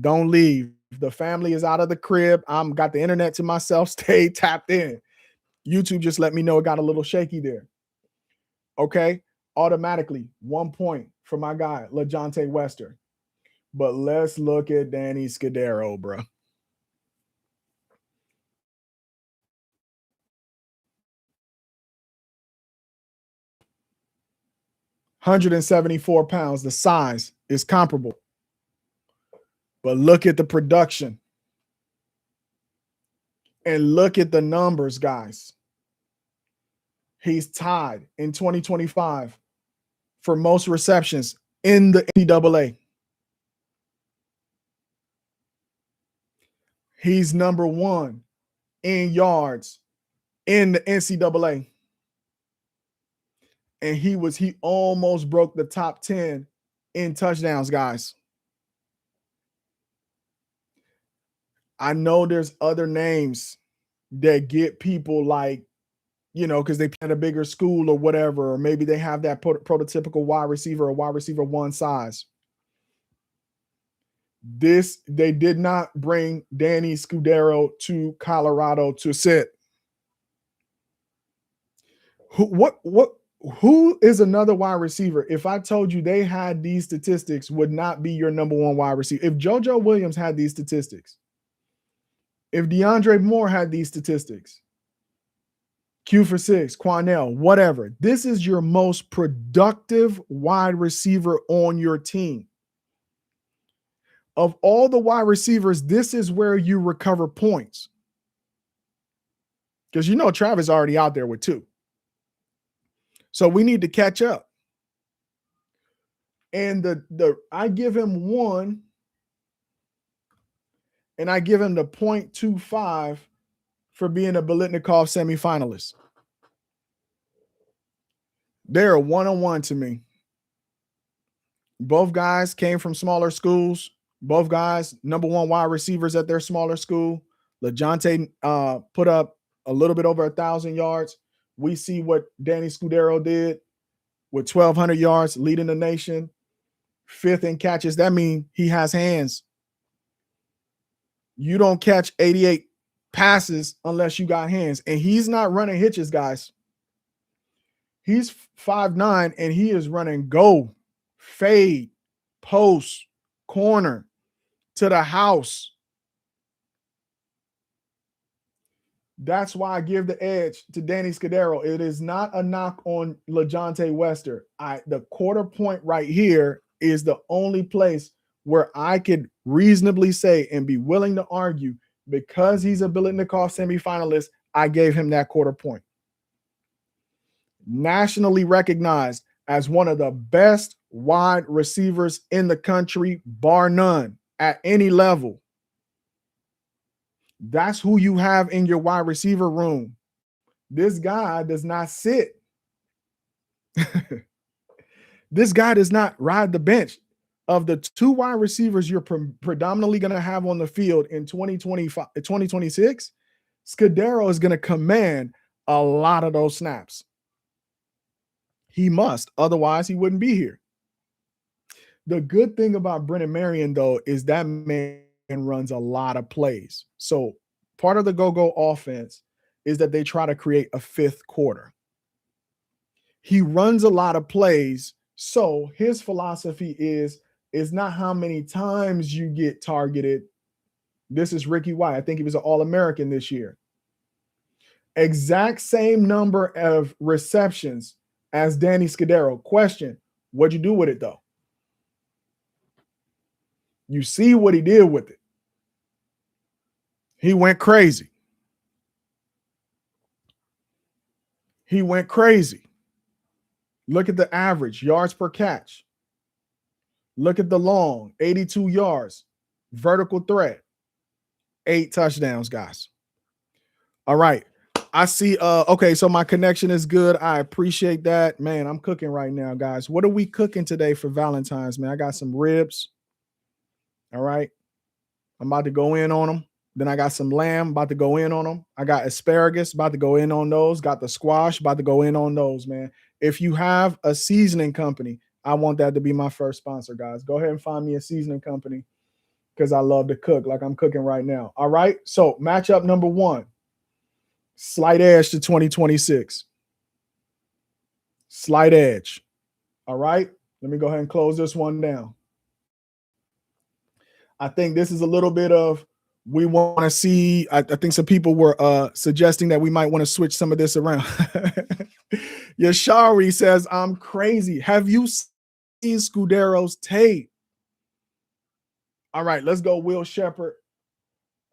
Don't leave. The family is out of the crib. I'm got the internet to myself. Stay tapped in. YouTube just let me know it got a little shaky there. Okay. Automatically 1 point for my guy, LeJontay Wester. But let's look at Danny Scudero, bro. £174. The size is comparable. But look at the production. And look at the numbers, guys. He's tied in 2025 for most receptions in the NCAA. He's number 1 in yards in the NCAA. And he almost broke the top 10 in touchdowns, guys. I know there's other names that get people like, because they play at a bigger school or whatever, or maybe they have that prototypical wide receiver or wide receiver 1 size. They did not bring Danny Scudero to Colorado to sit. Who is another wide receiver? If I told you they had these statistics, would not be your number 1 wide receiver. If JoJo Williams had these statistics, if DeAndre Moore had these statistics, Q for 6, Quanell, whatever. This is your most productive wide receiver on your team. Of all the wide receivers, this is where you recover points. Because you know Travis already out there with 2. So we need to catch up. And I give him 1, and I give him the 0.25 for being a Biletnikoff semifinalist. They're a 1-on-1 to me. Both guys came from smaller schools. Both guys, number 1 wide receivers at their smaller school. LeJohntay put up a little bit over 1,000 yards. We see what Danny Scudero did with 1,200 yards, leading the nation, 5th in catches. That means he has hands. You don't catch 88 passes unless you got hands. And he's not running hitches, guys. He's 5'9", and he is running go, fade, post, corner, to the house. That's why I give the edge to Danny Scudero. It is not a knock on LeJohntay Wester. The quarter point right here is the only place where I could reasonably say and be willing to argue, because he's a Biletnikoff semifinalist, I gave him that quarter point. Nationally recognized as one of the best wide receivers in the country, bar none, at any level. That's who you have in your wide receiver room. This guy does not sit. This guy does not ride the bench. Of the 2 wide receivers you're predominantly going to have on the field in 2026, Scudero is going to command a lot of those snaps. He must, otherwise he wouldn't be here. The good thing about Brennan Marion, though, is that man runs a lot of plays. So part of the go-go offense is that they try to create a 5th quarter. He runs a lot of plays. So his philosophy is not how many times you get targeted. This is Ricky White. I think he was an All-American this year. Exact same number of receptions as Danny Scudero. Question, what'd you do with it, though? You see what he did with it. He went crazy. He went crazy. Look at the average yards per catch. Look at the long, 82 yards, vertical threat, 8 touchdowns, guys. All right. I see. Okay, so my connection is good. I appreciate that. Man, I'm cooking right now, guys. What are we cooking today for Valentine's, man? I got some ribs. All right. I'm about to go in on them. Then I got some lamb, about to go in on them. I got asparagus, about to go in on those. Got the squash, about to go in on those, man. If you have a seasoning company, I want that to be my first sponsor, guys. Go ahead and find me a seasoning company, because I love to cook like I'm cooking right now. All right. So matchup number 1, slight edge to 2026. Slight edge. All right. Let me go ahead and close this one down. I think this is a little bit of, we want to see, I think some people were suggesting that we might want to switch some of this around. Yashari says, I'm crazy. Have you seen Scudero's tape? All right, let's go Will Shepherd.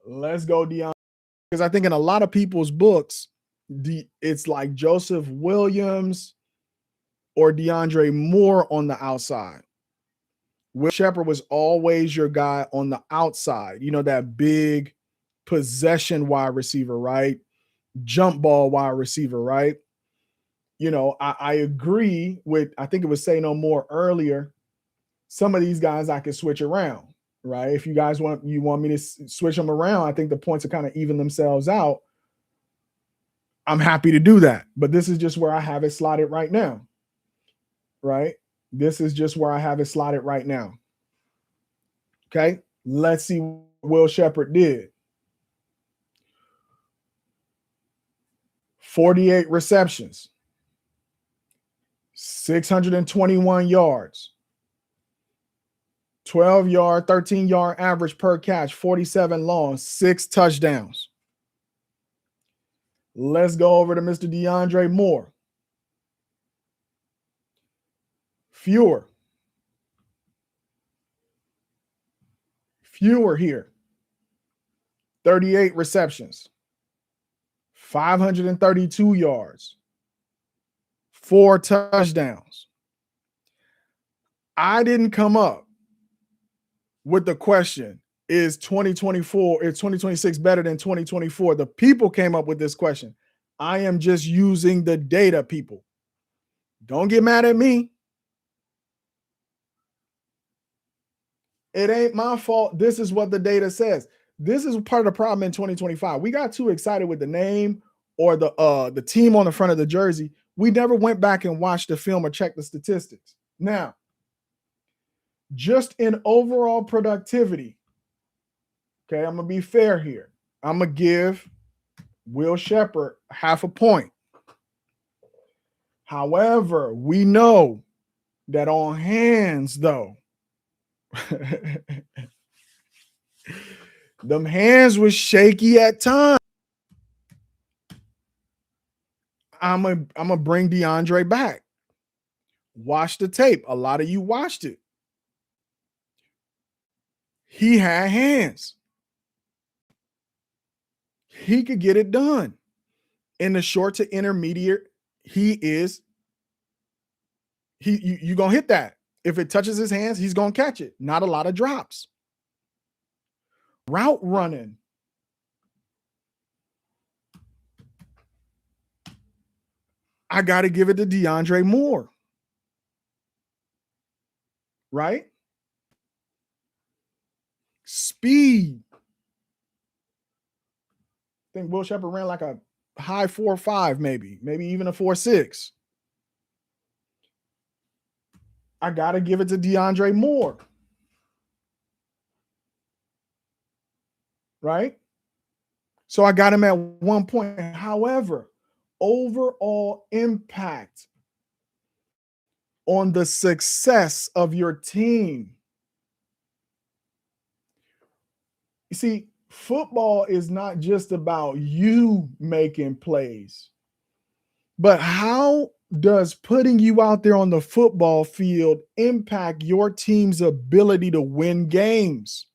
Let's go DeAndre. Because I think in a lot of people's books, it's like Joseph Williams or DeAndre Moore on the outside. Will Shepherd was always your guy on the outside. You know, that big possession wide receiver, right? Jump ball wide receiver, right? You know, I agree with, I think it was Say No More earlier. Some of these guys I could switch around, right? If you guys want me to switch them around, I think the points will kind of even themselves out. I'm happy to do that. But this is just where I have it slotted right now, right? This is just where I have it slotted right now. Okay, let's see what Will Shepherd did. 48 receptions, 621 yards, 12-yard, 13-yard average per catch, 47 long, 6 touchdowns. Let's go over to Mr. DeAndre Moore. Fewer here. 38 receptions, 532 yards, 4 touchdowns. I didn't come up with the question, is 2026 better than 2024? The people came up with this question. I am just using the data, people. Don't get mad at me. It ain't my fault. This is what the data says. This is part of the problem in 2025. We got too excited with the name or the team on the front of the jersey. We never went back and watched the film or checked the statistics. Now, just in overall productivity, okay, I'm going to be fair here. I'm going to give Will Shepherd half a point. However, we know that on hands, though, them hands was shaky at times. I'm gonna bring DeAndre back. Watch the tape. A lot of you watched it. He had hands. He could get it done. In the short to intermediate, you're gonna hit that. If it touches his hands, he's gonna catch it. Not a lot of drops. Route running. I got to give it to DeAndre Moore. Right? Speed. I think Will Shepherd ran like a high 4.5, maybe even a 4.6. I got to give it to DeAndre Moore. Right? So I got him at 1 point. However, overall impact on the success of your team. You see, football is not just about you making plays, but how does putting you out there on the football field impact your team's ability to win games?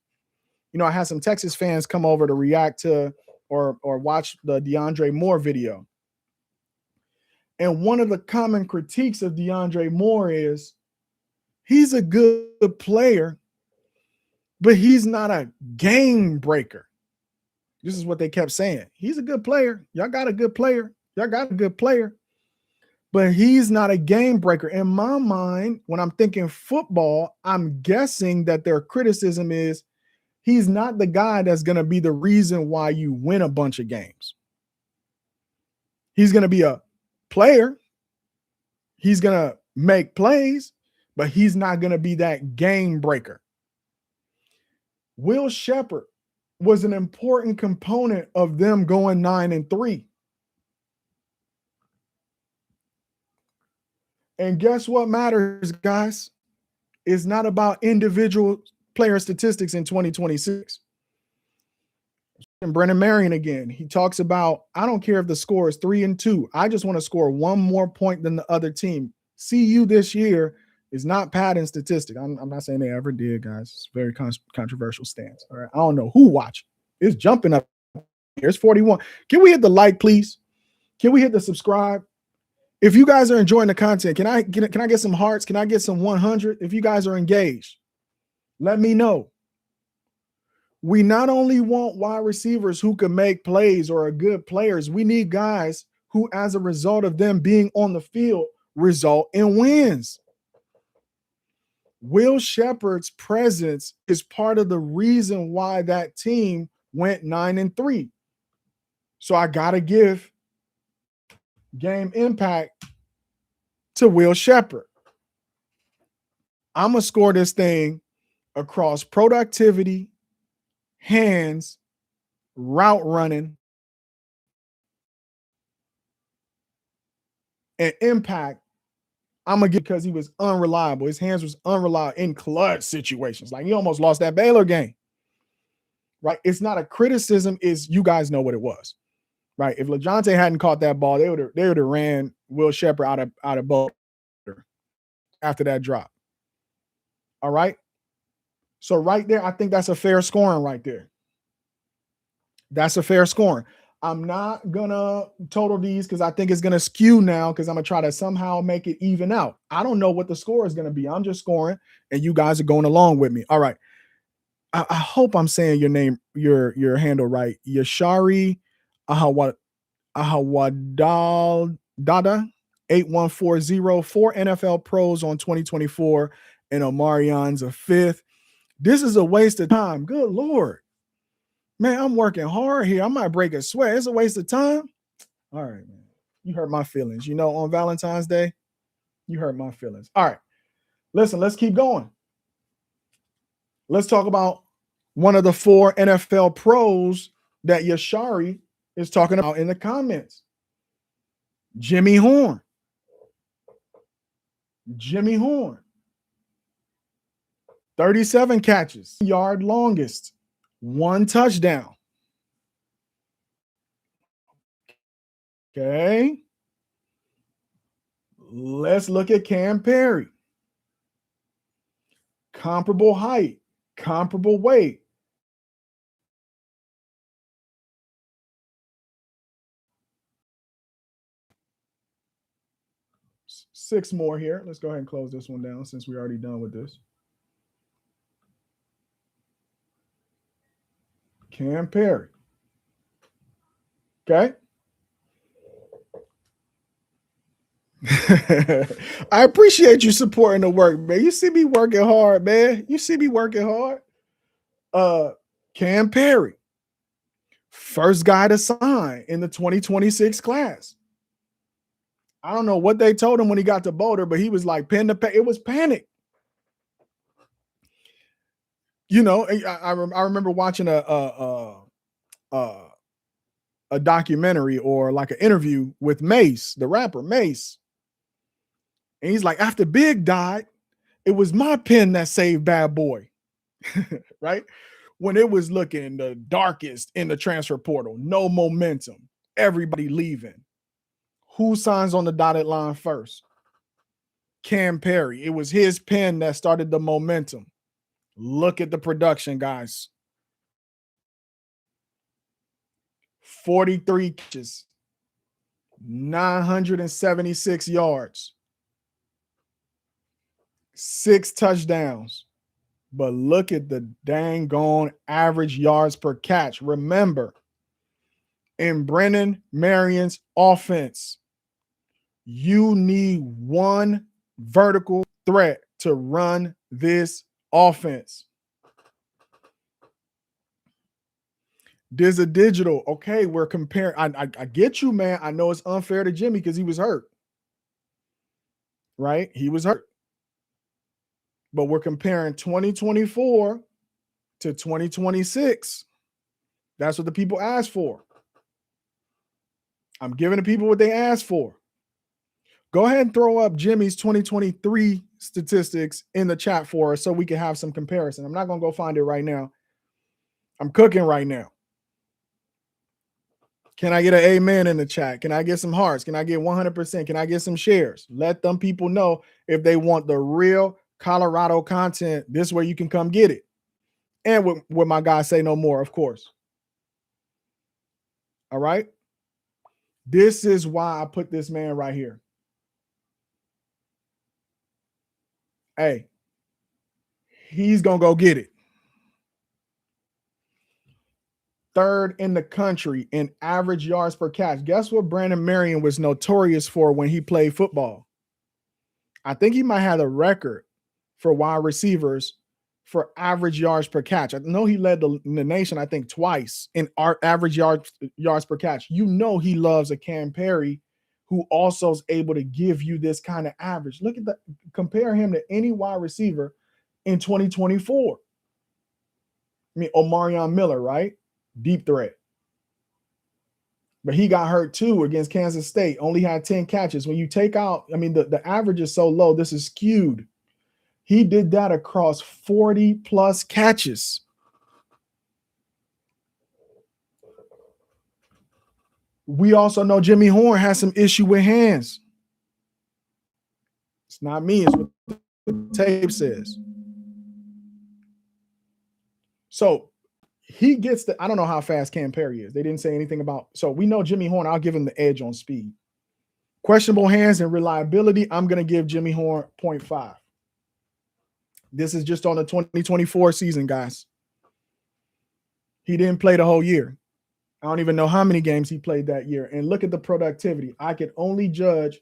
You know, I had some Texas fans come over to react to or watch the DeAndre Moore video. And one of the common critiques of DeAndre Moore is he's a good player, but he's not a game breaker. This is what they kept saying. He's a good player. Y'all got a good player. But he's not a game breaker. In my mind, when I'm thinking football, I'm guessing that their criticism is he's not the guy that's going to be the reason why you win a bunch of games. He's going to be a player. He's going to make plays, but he's not going to be that game breaker. Will Shepherd was an important component of them going 9-3. And guess what matters, guys? It's not about individual player statistics in 2026. And Brennan Marion again, he talks about, I don't care if the score is 3-2. I just want to score one more point than the other team. CU this year is not padding statistic. I'm not saying they ever did, guys. It's a very controversial stance. All right. I don't know who watched. It's jumping up here. It's 41. Can we hit the like, please? Can we hit the subscribe? If you guys are enjoying the content, can I get some hearts? Can I get some 100? If you guys are engaged, let me know. We not only want wide receivers who can make plays or are good players, we need guys who, as a result of them being on the field, result in wins. Will Shepherd's presence is part of the reason why that team went 9-3. So I got to give game impact to Will Shepherd. I'm going to score this thing across productivity, hands, route running, and impact. I'm going to get because he was unreliable. His hands was unreliable in clutch situations. Like he almost lost that Baylor game. Right? It's not a criticism. It's you guys know what it was. right? If LaJohntay hadn't caught that ball, they would have ran Will Shepherd out of Boulder after that drop. All right. So right there, I think that's a fair scoring right there. That's a fair scoring. I'm not gonna total these because I think it's gonna skew now because I'm gonna try to somehow make it even out. I don't know what the score is gonna be. I'm just scoring, and you guys are going along with me. All right. I hope I'm saying your name, your handle right. Yashari Ahawadal Dada 8140, 4 NFL pros on 2024, and Omarion's a fifth. This is a waste of time. Good Lord. Man, I'm working hard here. I might break a sweat. It's a waste of time. All right, man. You hurt my feelings. You know, on Valentine's Day, you hurt my feelings. All right. Listen, let's keep going. Let's talk about one of the 4 NFL pros that Yashari is talking about in the comments. Jimmy Horn. Jimmy Horn. 37 catches, yard longest, 1 touchdown. Okay. Let's look at Cam Perry. Comparable height, comparable weight. Six more here. Let's go ahead and close this one down since we're already done with this. Cam Perry. Okay. I appreciate you supporting the work, man. You see me working hard, man. You see me working hard. Cam Perry, first guy to sign in the 2026 class. I don't know what they told him when he got to Boulder, but he was like pen to pen. It was panic. You know, I remember watching a documentary or like an interview with Mace, the rapper Mace. And he's like, after Big died, it was my pen that saved Bad Boy, right? When it was looking the darkest in the transfer portal, no momentum, everybody leaving. Who signs on the dotted line first? Cam Perry. It was his pen that started the momentum. Look at the production, guys. 43 catches, 976 yards, 6 touchdowns. But look at the dang gone average yards per catch. Remember, in Brennan Marion's offense, you need one vertical threat to run this offense. There's a digital. Okay, we're comparing. I get you, man. I know it's unfair to Jimmy because he was hurt. Right? He was hurt. But we're comparing 2024 to 2026. That's what the people asked for. I'm giving the people what they asked for. Go ahead and throw up Jimmy's 2023 statistics in the chat for us so we can have some comparison. I'm not going to go find it right now. I'm cooking right now. Can I get an amen in the chat? Can I get some hearts? Can I get 100%? Can I get some shares? Let them people know if they want the real Colorado content. This is where you can come get it. And with my guy Say No More, of course. All right. This is why I put this man right here. Hey, he's going to go get it. Third in the country in average yards per catch. Guess what Brandon Marion was notorious for when he played football? I think he might have a record for wide receivers for average yards per catch. I know he led the nation, I think, twice in our average yards per catch. You know he loves a Cam Perry who also is able to give you this kind of average. Look at the compare him to any wide receiver in 2024. I mean, Marion Miller, right? Deep threat. But he got hurt too against Kansas State. Only had 10 catches. When you take out, I mean, the average is so low. This is skewed. He did that across 40 plus catches. We also know Jimmy Horn has some issue with hands. It's not me, it's what the tape says. So he gets I don't know how fast Cam Perry is. They didn't say anything about, so we know Jimmy Horn, I'll give him the edge on speed. Questionable hands and reliability, I'm going to give Jimmy Horn 0.5. This is just on the 2024 season, guys. He didn't play the whole year. I don't even know how many games he played that year. And look at the productivity. I could only judge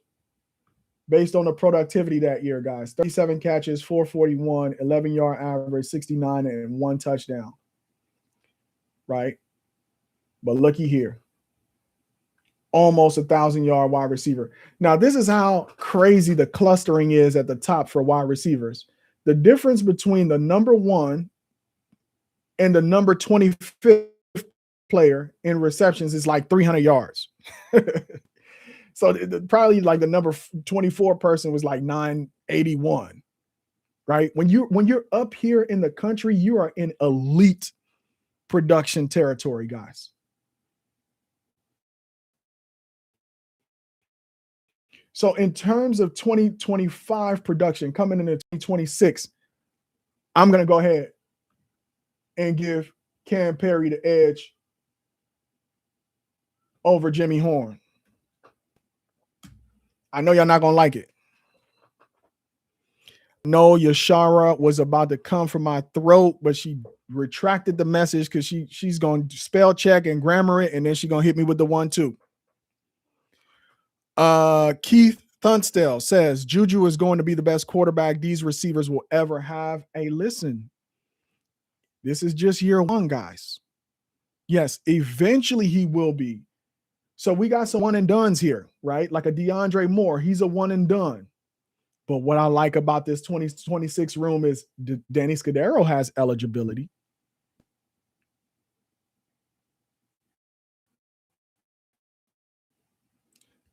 based on the productivity that year, guys. 37 catches, 441, 11-yard average, 69, and 1 touchdown. Right? But looky here. Almost 1,000-yard wide receiver. Now, this is how crazy the clustering is at the top for wide receivers. The difference between the number 1 and the number 25th player in receptions is like 300 yards. So probably like the number 24 person was like 981, right? When you're up here in the country, you are in elite production territory, guys. So in terms of 2025 production coming into 2026, I'm going to go ahead and give Cam Perry the edge over Jimmy Horn. I know y'all not going to like it. No, Yashara was about to come from my throat, but she retracted the message because she's going to spell check and grammar it, and then she's going to hit me with the 1-2. Keith Thunstell says Juju is going to be the best quarterback these receivers will ever have. Hey, listen, this is just year 1, guys. Yes, eventually he will be. So we got some one and dones here, right? Like a DeAndre Moore, he's a one and done. But what I like about this 2026 room is Danny Scudero has eligibility.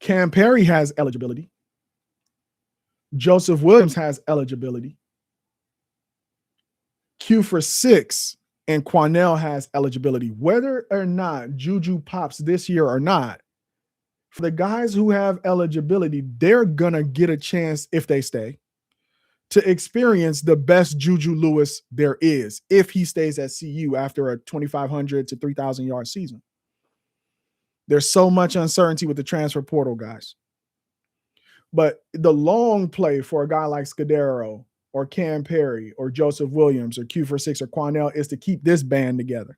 Cam Perry has eligibility. Joseph Williams has eligibility. Q for 6 and Quanell has eligibility. Whether or not Juju pops this year or not, for the guys who have eligibility, they're going to get a chance, if they stay, to experience the best Juju Lewis there is if he stays at CU after a 2,500 to 3,000 yard season. There's so much uncertainty with the transfer portal, guys. But the long play for a guy like Scudero or Cam Perry or Joseph Williams or Q for 6 or Quanell is to keep this band together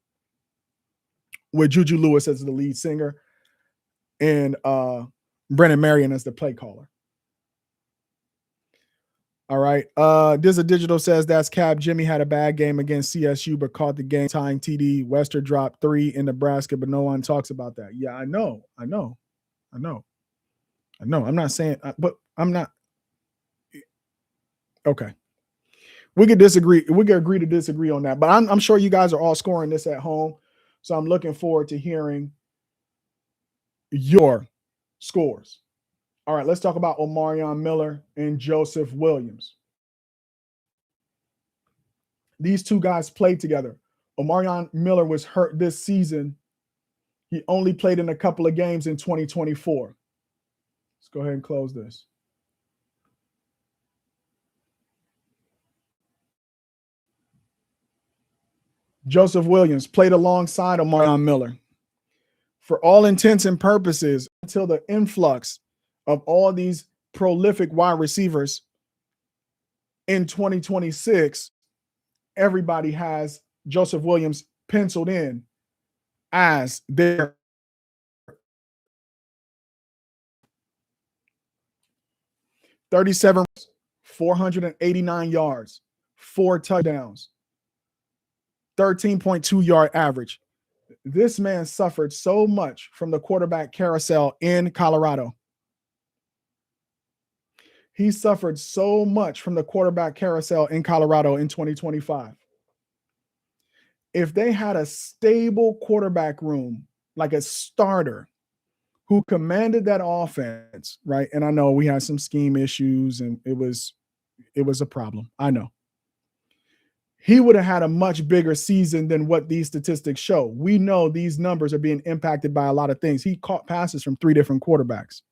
with Juju Lewis as the lead singer and Brennan Marion as the play caller. All right. This a digital says that's cap. Jimmy had a bad game against CSU, but caught the game tying TD. Wester dropped 3 in Nebraska, but no one talks about that. Yeah, I know. I'm not saying, but I'm not. Okay. We could disagree. We could agree to disagree on that, but I'm sure you guys are all scoring this at home. So I'm looking forward to hearing your scores. All right, let's talk about Omarion Miller and Joseph Williams. These two guys played together. Omarion Miller was hurt this season. He only played in a couple of games in 2024. Let's go ahead and close this. Joseph Williams played alongside Omarion Miller. For all intents and purposes, until the influx of all these prolific wide receivers in 2026, everybody has Joseph Williams penciled in as their 37, 489 yards, 4 touchdowns, 13.2 yard average. This man suffered so much from the quarterback carousel in Colorado. He suffered so much from the quarterback carousel in Colorado in 2025. If they had a stable quarterback room, like a starter who commanded that offense, right? And I know we had some scheme issues and it was a problem. I know. he would have had a much bigger season than what these statistics show. We know these numbers are being impacted by a lot of things. He caught passes from 3 different quarterbacks.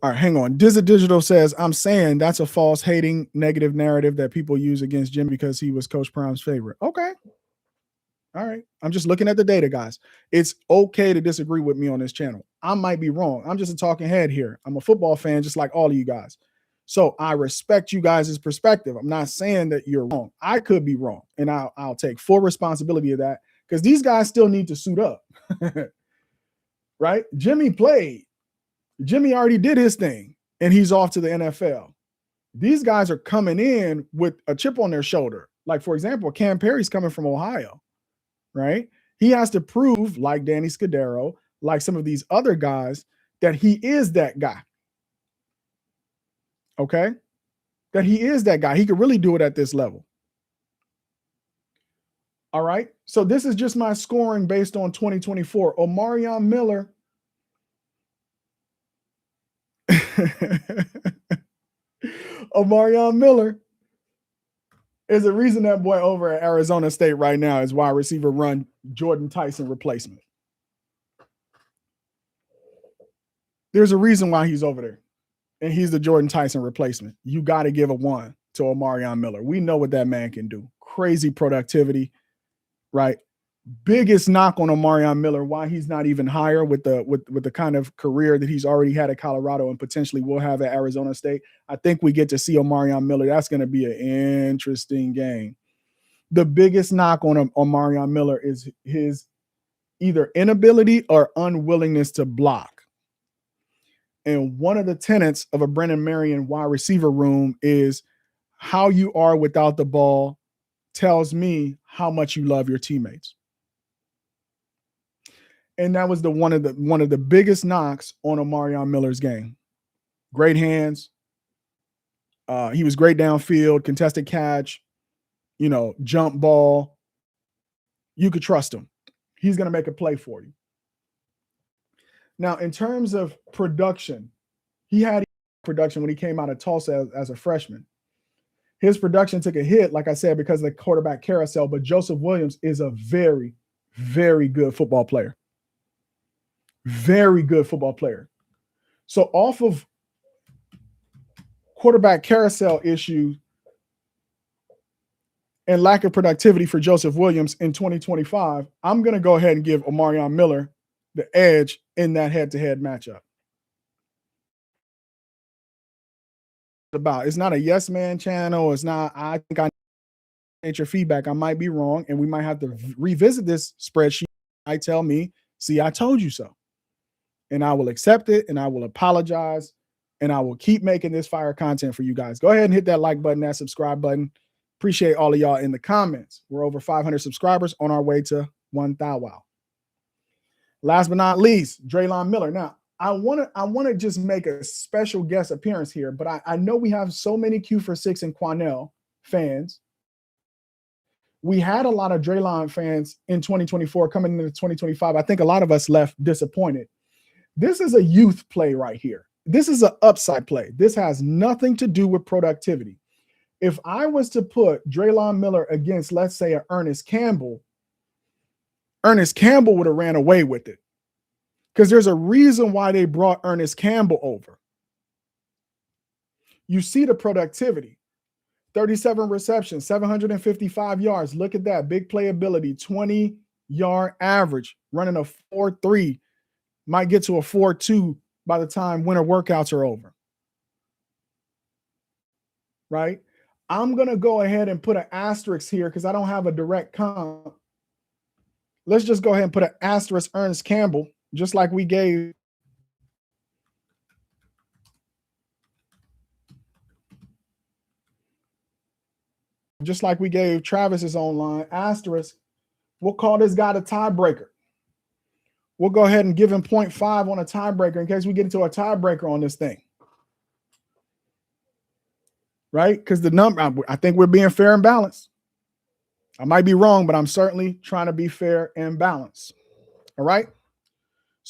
All right, hang on. Dizzy Digital says, I'm saying that's a false, hating, negative narrative that people use against Jim because he was Coach Prime's favorite. Okay. All right. I'm just looking at the data, guys. It's okay to disagree with me on this channel. I might be wrong. I'm just a talking head here. I'm a football fan, just like all of you guys. So I respect you guys' perspective. I'm not saying that you're wrong. I could be wrong, and I'll take full responsibility of that because these guys still need to suit up. Right? Jimmy played. Jimmy already did his thing, and he's off to the NFL. These guys are coming in with a chip on their shoulder. Like, for example, Cam Perry's coming from Ohio, right? He has to prove, like Danny Scudero, like some of these other guys, that he is that guy. Okay? That he is that guy. He could really do it at this level. All right? So this is just my scoring based on 2024. Marion Miller. Marion Miller is the reason that boy over at Arizona State right now is wide receiver run Jordan Tyson replacement. There's a reason why he's over there. And he's the Jordan Tyson replacement. You got to give a 1 to Marion Miller. We know what that man can do. Crazy productivity, right? Biggest knock on Marion Miller, why he's not even higher with the kind of career that he's already had at Colorado and potentially will have at Arizona State. I think we get to see Marion Miller. That's going to be an interesting game. The biggest knock on Marion Miller is his either inability or unwillingness to block. And one of the tenets of a Brennan Marion wide receiver room is how you are without the ball tells me how much you love your teammates. And that was one of the biggest knocks on Marion Miller's game. Great hands. He was great downfield, contested catch, jump ball. You could trust him. He's going to make a play for you. Now, in terms of production, he had production when he came out of Tulsa as a freshman. His production took a hit, like I said, because of the quarterback carousel, but Joseph Williams is a very, very good football player. Very good football player. So off of quarterback carousel issue and lack of productivity for Joseph Williams in 2025, I'm going to go ahead and give Marion Miller the edge in that head-to-head matchup. It's not a yes man channel. It's not, I think I need your feedback. I might be wrong, and we might have to revisit this spreadsheet. I tell me, see, I told you so. And I will accept it, and I will apologize, and I will keep making this fire content for you guys. Go ahead and hit that like button, that subscribe button. Appreciate all of y'all in the comments. We're over 500 subscribers on our way to 1,000. Last but not least, Draylon Miller. Now, I want to just make a special guest appearance here, but I know we have so many Q46 and Quanell fans. We had a lot of Draylon fans in 2024 coming into 2025. I think a lot of us left disappointed. This is a youth play right here. This is an upside play. This has nothing to do with productivity. If I was to put Draylon Miller against, let's say, an Ernest Campbell would have ran away with it. Because there's a reason why they brought Ernest Campbell over. You see the productivity. 37 receptions, 755 yards. Look at that. Big playability, 20-yard average, running a 4.3. Might get to a 4.2 by the time winter workouts are over. Right? I'm going to go ahead and put an asterisk here because I don't have a direct comp. Let's just go ahead and put an asterisk Ernest Campbell, just like we gave Travis's online asterisk. We'll call this guy the tiebreaker. We'll go ahead and give him 0.5 on a tiebreaker in case we get into a tiebreaker on this thing. Right? Because the number, I think we're being fair and balanced. I might be wrong, but I'm certainly trying to be fair and balanced. All right.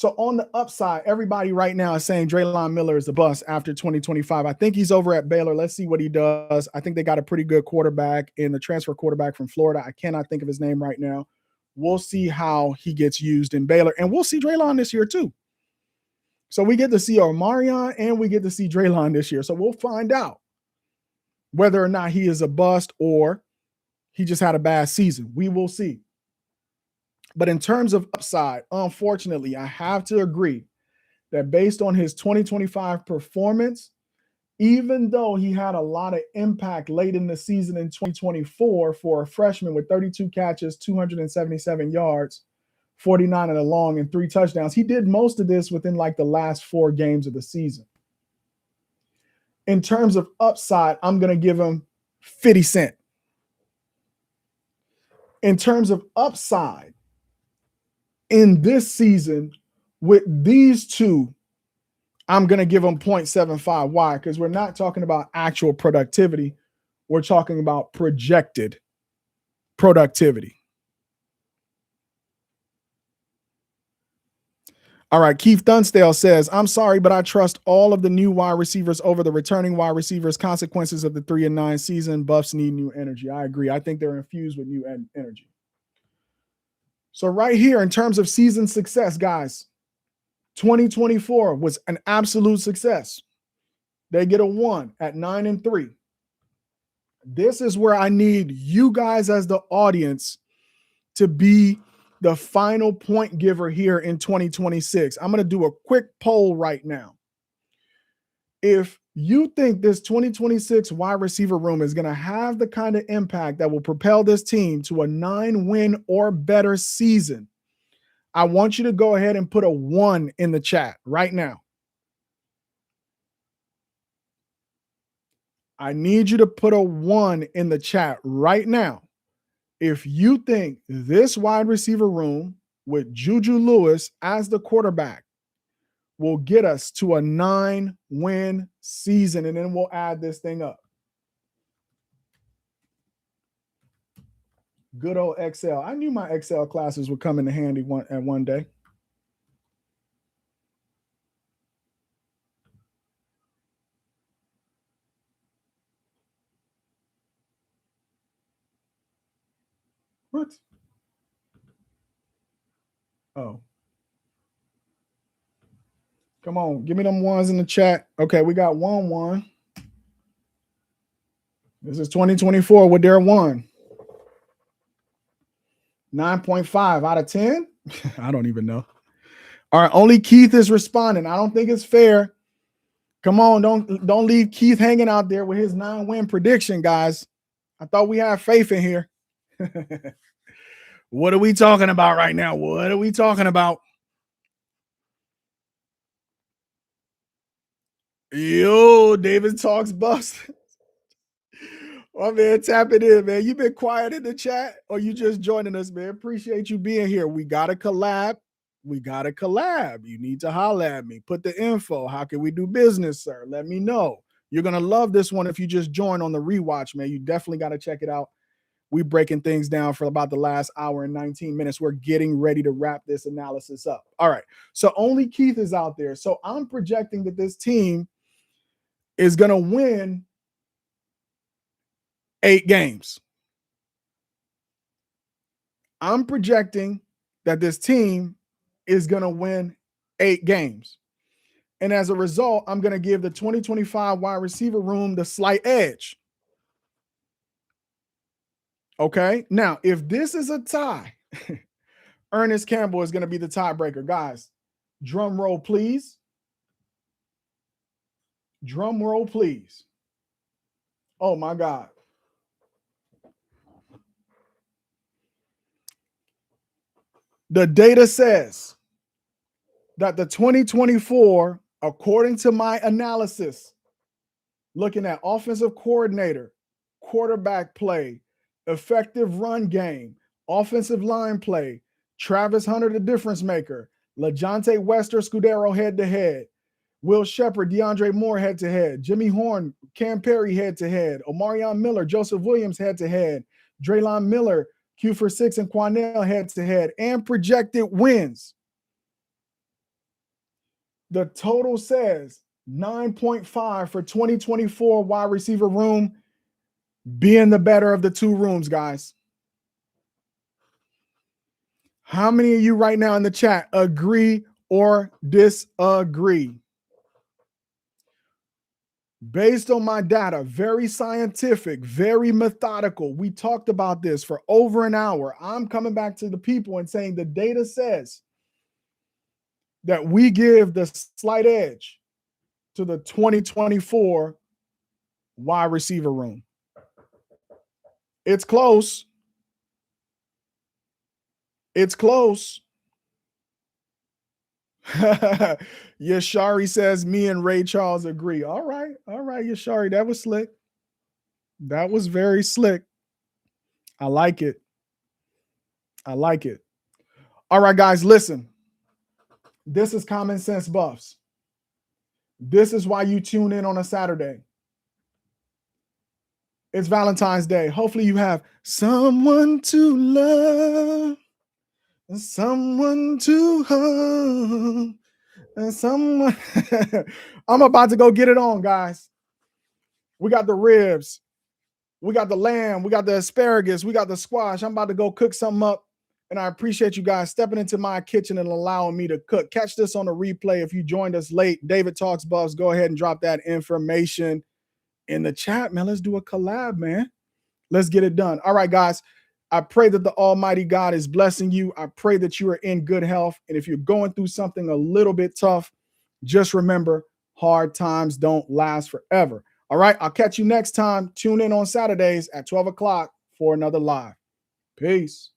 So on the upside, everybody right now is saying Draylon Miller is a bust after 2025. I think he's over at Baylor. Let's see what he does. I think they got a pretty good quarterback in the transfer quarterback from Florida. I cannot think of his name right now. We'll see how he gets used in Baylor. And we'll see Draylon this year too. So we get to see our Marion and we get to see Draylon this year. So we'll find out whether or not he is a bust or he just had a bad season. We will see. But in terms of upside, unfortunately, I have to agree that based on his 2025 performance, even though he had a lot of impact late in the season in 2024 for a freshman with 32 catches, 277 yards, 49 in a long, and 3 touchdowns, he did most of this within like the last 4 games of the season. In terms of upside, I'm going to give him 50 cents. In terms of upside, in this season, with these two, I'm going to give them 0.75. Why? Because we're not talking about actual productivity. We're talking about projected productivity. All right, Keith Dunstale says, I'm sorry, but I trust all of the new wide receivers over the returning wide receivers. Consequences of the 3-9 season. Buffs need new energy. I agree. I think they're infused with new energy. So right here, in terms of season success, guys, 2024 was an absolute success. They get a 1 at 9-3. This is where I need you guys as the audience to be the final point giver here in 2026. I'm going to do a quick poll right now. If you think this 2026 wide receiver room is going to have the kind of impact that will propel this team to a 9-win or better season, I want you to go ahead and put a 1 in the chat right now. I need you to put a 1 in the chat right now. If you think this wide receiver room with Juju Lewis as the quarterback will get us to a 9-win season, and then we'll add this thing up. Good old Excel. I knew my Excel classes would come into handy one day. What? Oh. Come on, give me them ones in the chat. Okay, we got 1-1. This is 2024 with their 1. 9.5 out of 10? I don't even know. All right, only Keith is responding. I don't think it's fair. Come on, don't leave Keith hanging out there with his 9-win prediction, guys. I thought we had faith in here. What are we talking about right now? What are we talking about? Yo, David talks bust. Oh, man, tap it in, man. You been quiet in the chat or you just joining us, man? Appreciate you being here. We got to collab. You need to holler at me. Put the info. How can we do business, sir? Let me know. You're going to love this one if you just join on the rewatch, man. You definitely got to check it out. We breaking things down for about the last hour and 19 minutes. We're getting ready to wrap this analysis up. All right. So only Keith is out there. So I'm projecting that this team is going to win 8 games. I'm projecting that this team is going to win 8 games. And as a result, I'm going to give the 2025 wide receiver room the slight edge. Okay. Now, if this is a tie, Ernest Campbell is going to be the tiebreaker. Guys, drum roll, please. Drum roll, please. Oh, my God. The data says that the 2024, according to my analysis, looking at offensive coordinator, quarterback play, effective run game, offensive line play, Travis Hunter, the difference maker, LaJohntay Wester, Scudero head-to-head, Will Shepard, DeAndre Moore head-to-head, Jimmy Horn, Cam Perry head-to-head, Omarion Miller, Joseph Williams head-to-head, Draylon Miller, Q for 6, and Quanell head-to-head, and projected wins. The total says 9.5 for 2024 wide receiver room, being the better of the two rooms, guys. How many of you right now in the chat agree or disagree? Based on my data, very scientific, very methodical. We talked about this for over an hour. I'm coming back to the people and saying the data says that we give the slight edge to the 2024 wide receiver room. It's close. It's close. Yashari says, me and Ray Charles agree. All right, Yashari, that was slick. That was very slick. I like it. I like it. All right, guys, listen. This is Common Sense Buffs. This is why you tune in on a Saturday. It's Valentine's Day. Hopefully you have someone to love, someone to hug, and someone. I'm about to go get it on, guys. We got the ribs. We got the lamb. We got the asparagus. We got the squash. I'm about to go cook something up. And I appreciate you guys stepping into my kitchen and allowing me to cook. Catch this on the replay. If you joined us late, David Talks Buffs, go ahead and drop that information in the chat, man. Let's do a collab, man. Let's get it done. All right, guys. I pray that the Almighty God is blessing you. I pray that you are in good health. And if you're going through something a little bit tough, just remember, hard times don't last forever. All right, I'll catch you next time. Tune in on Saturdays at 12 o'clock for another live. Peace.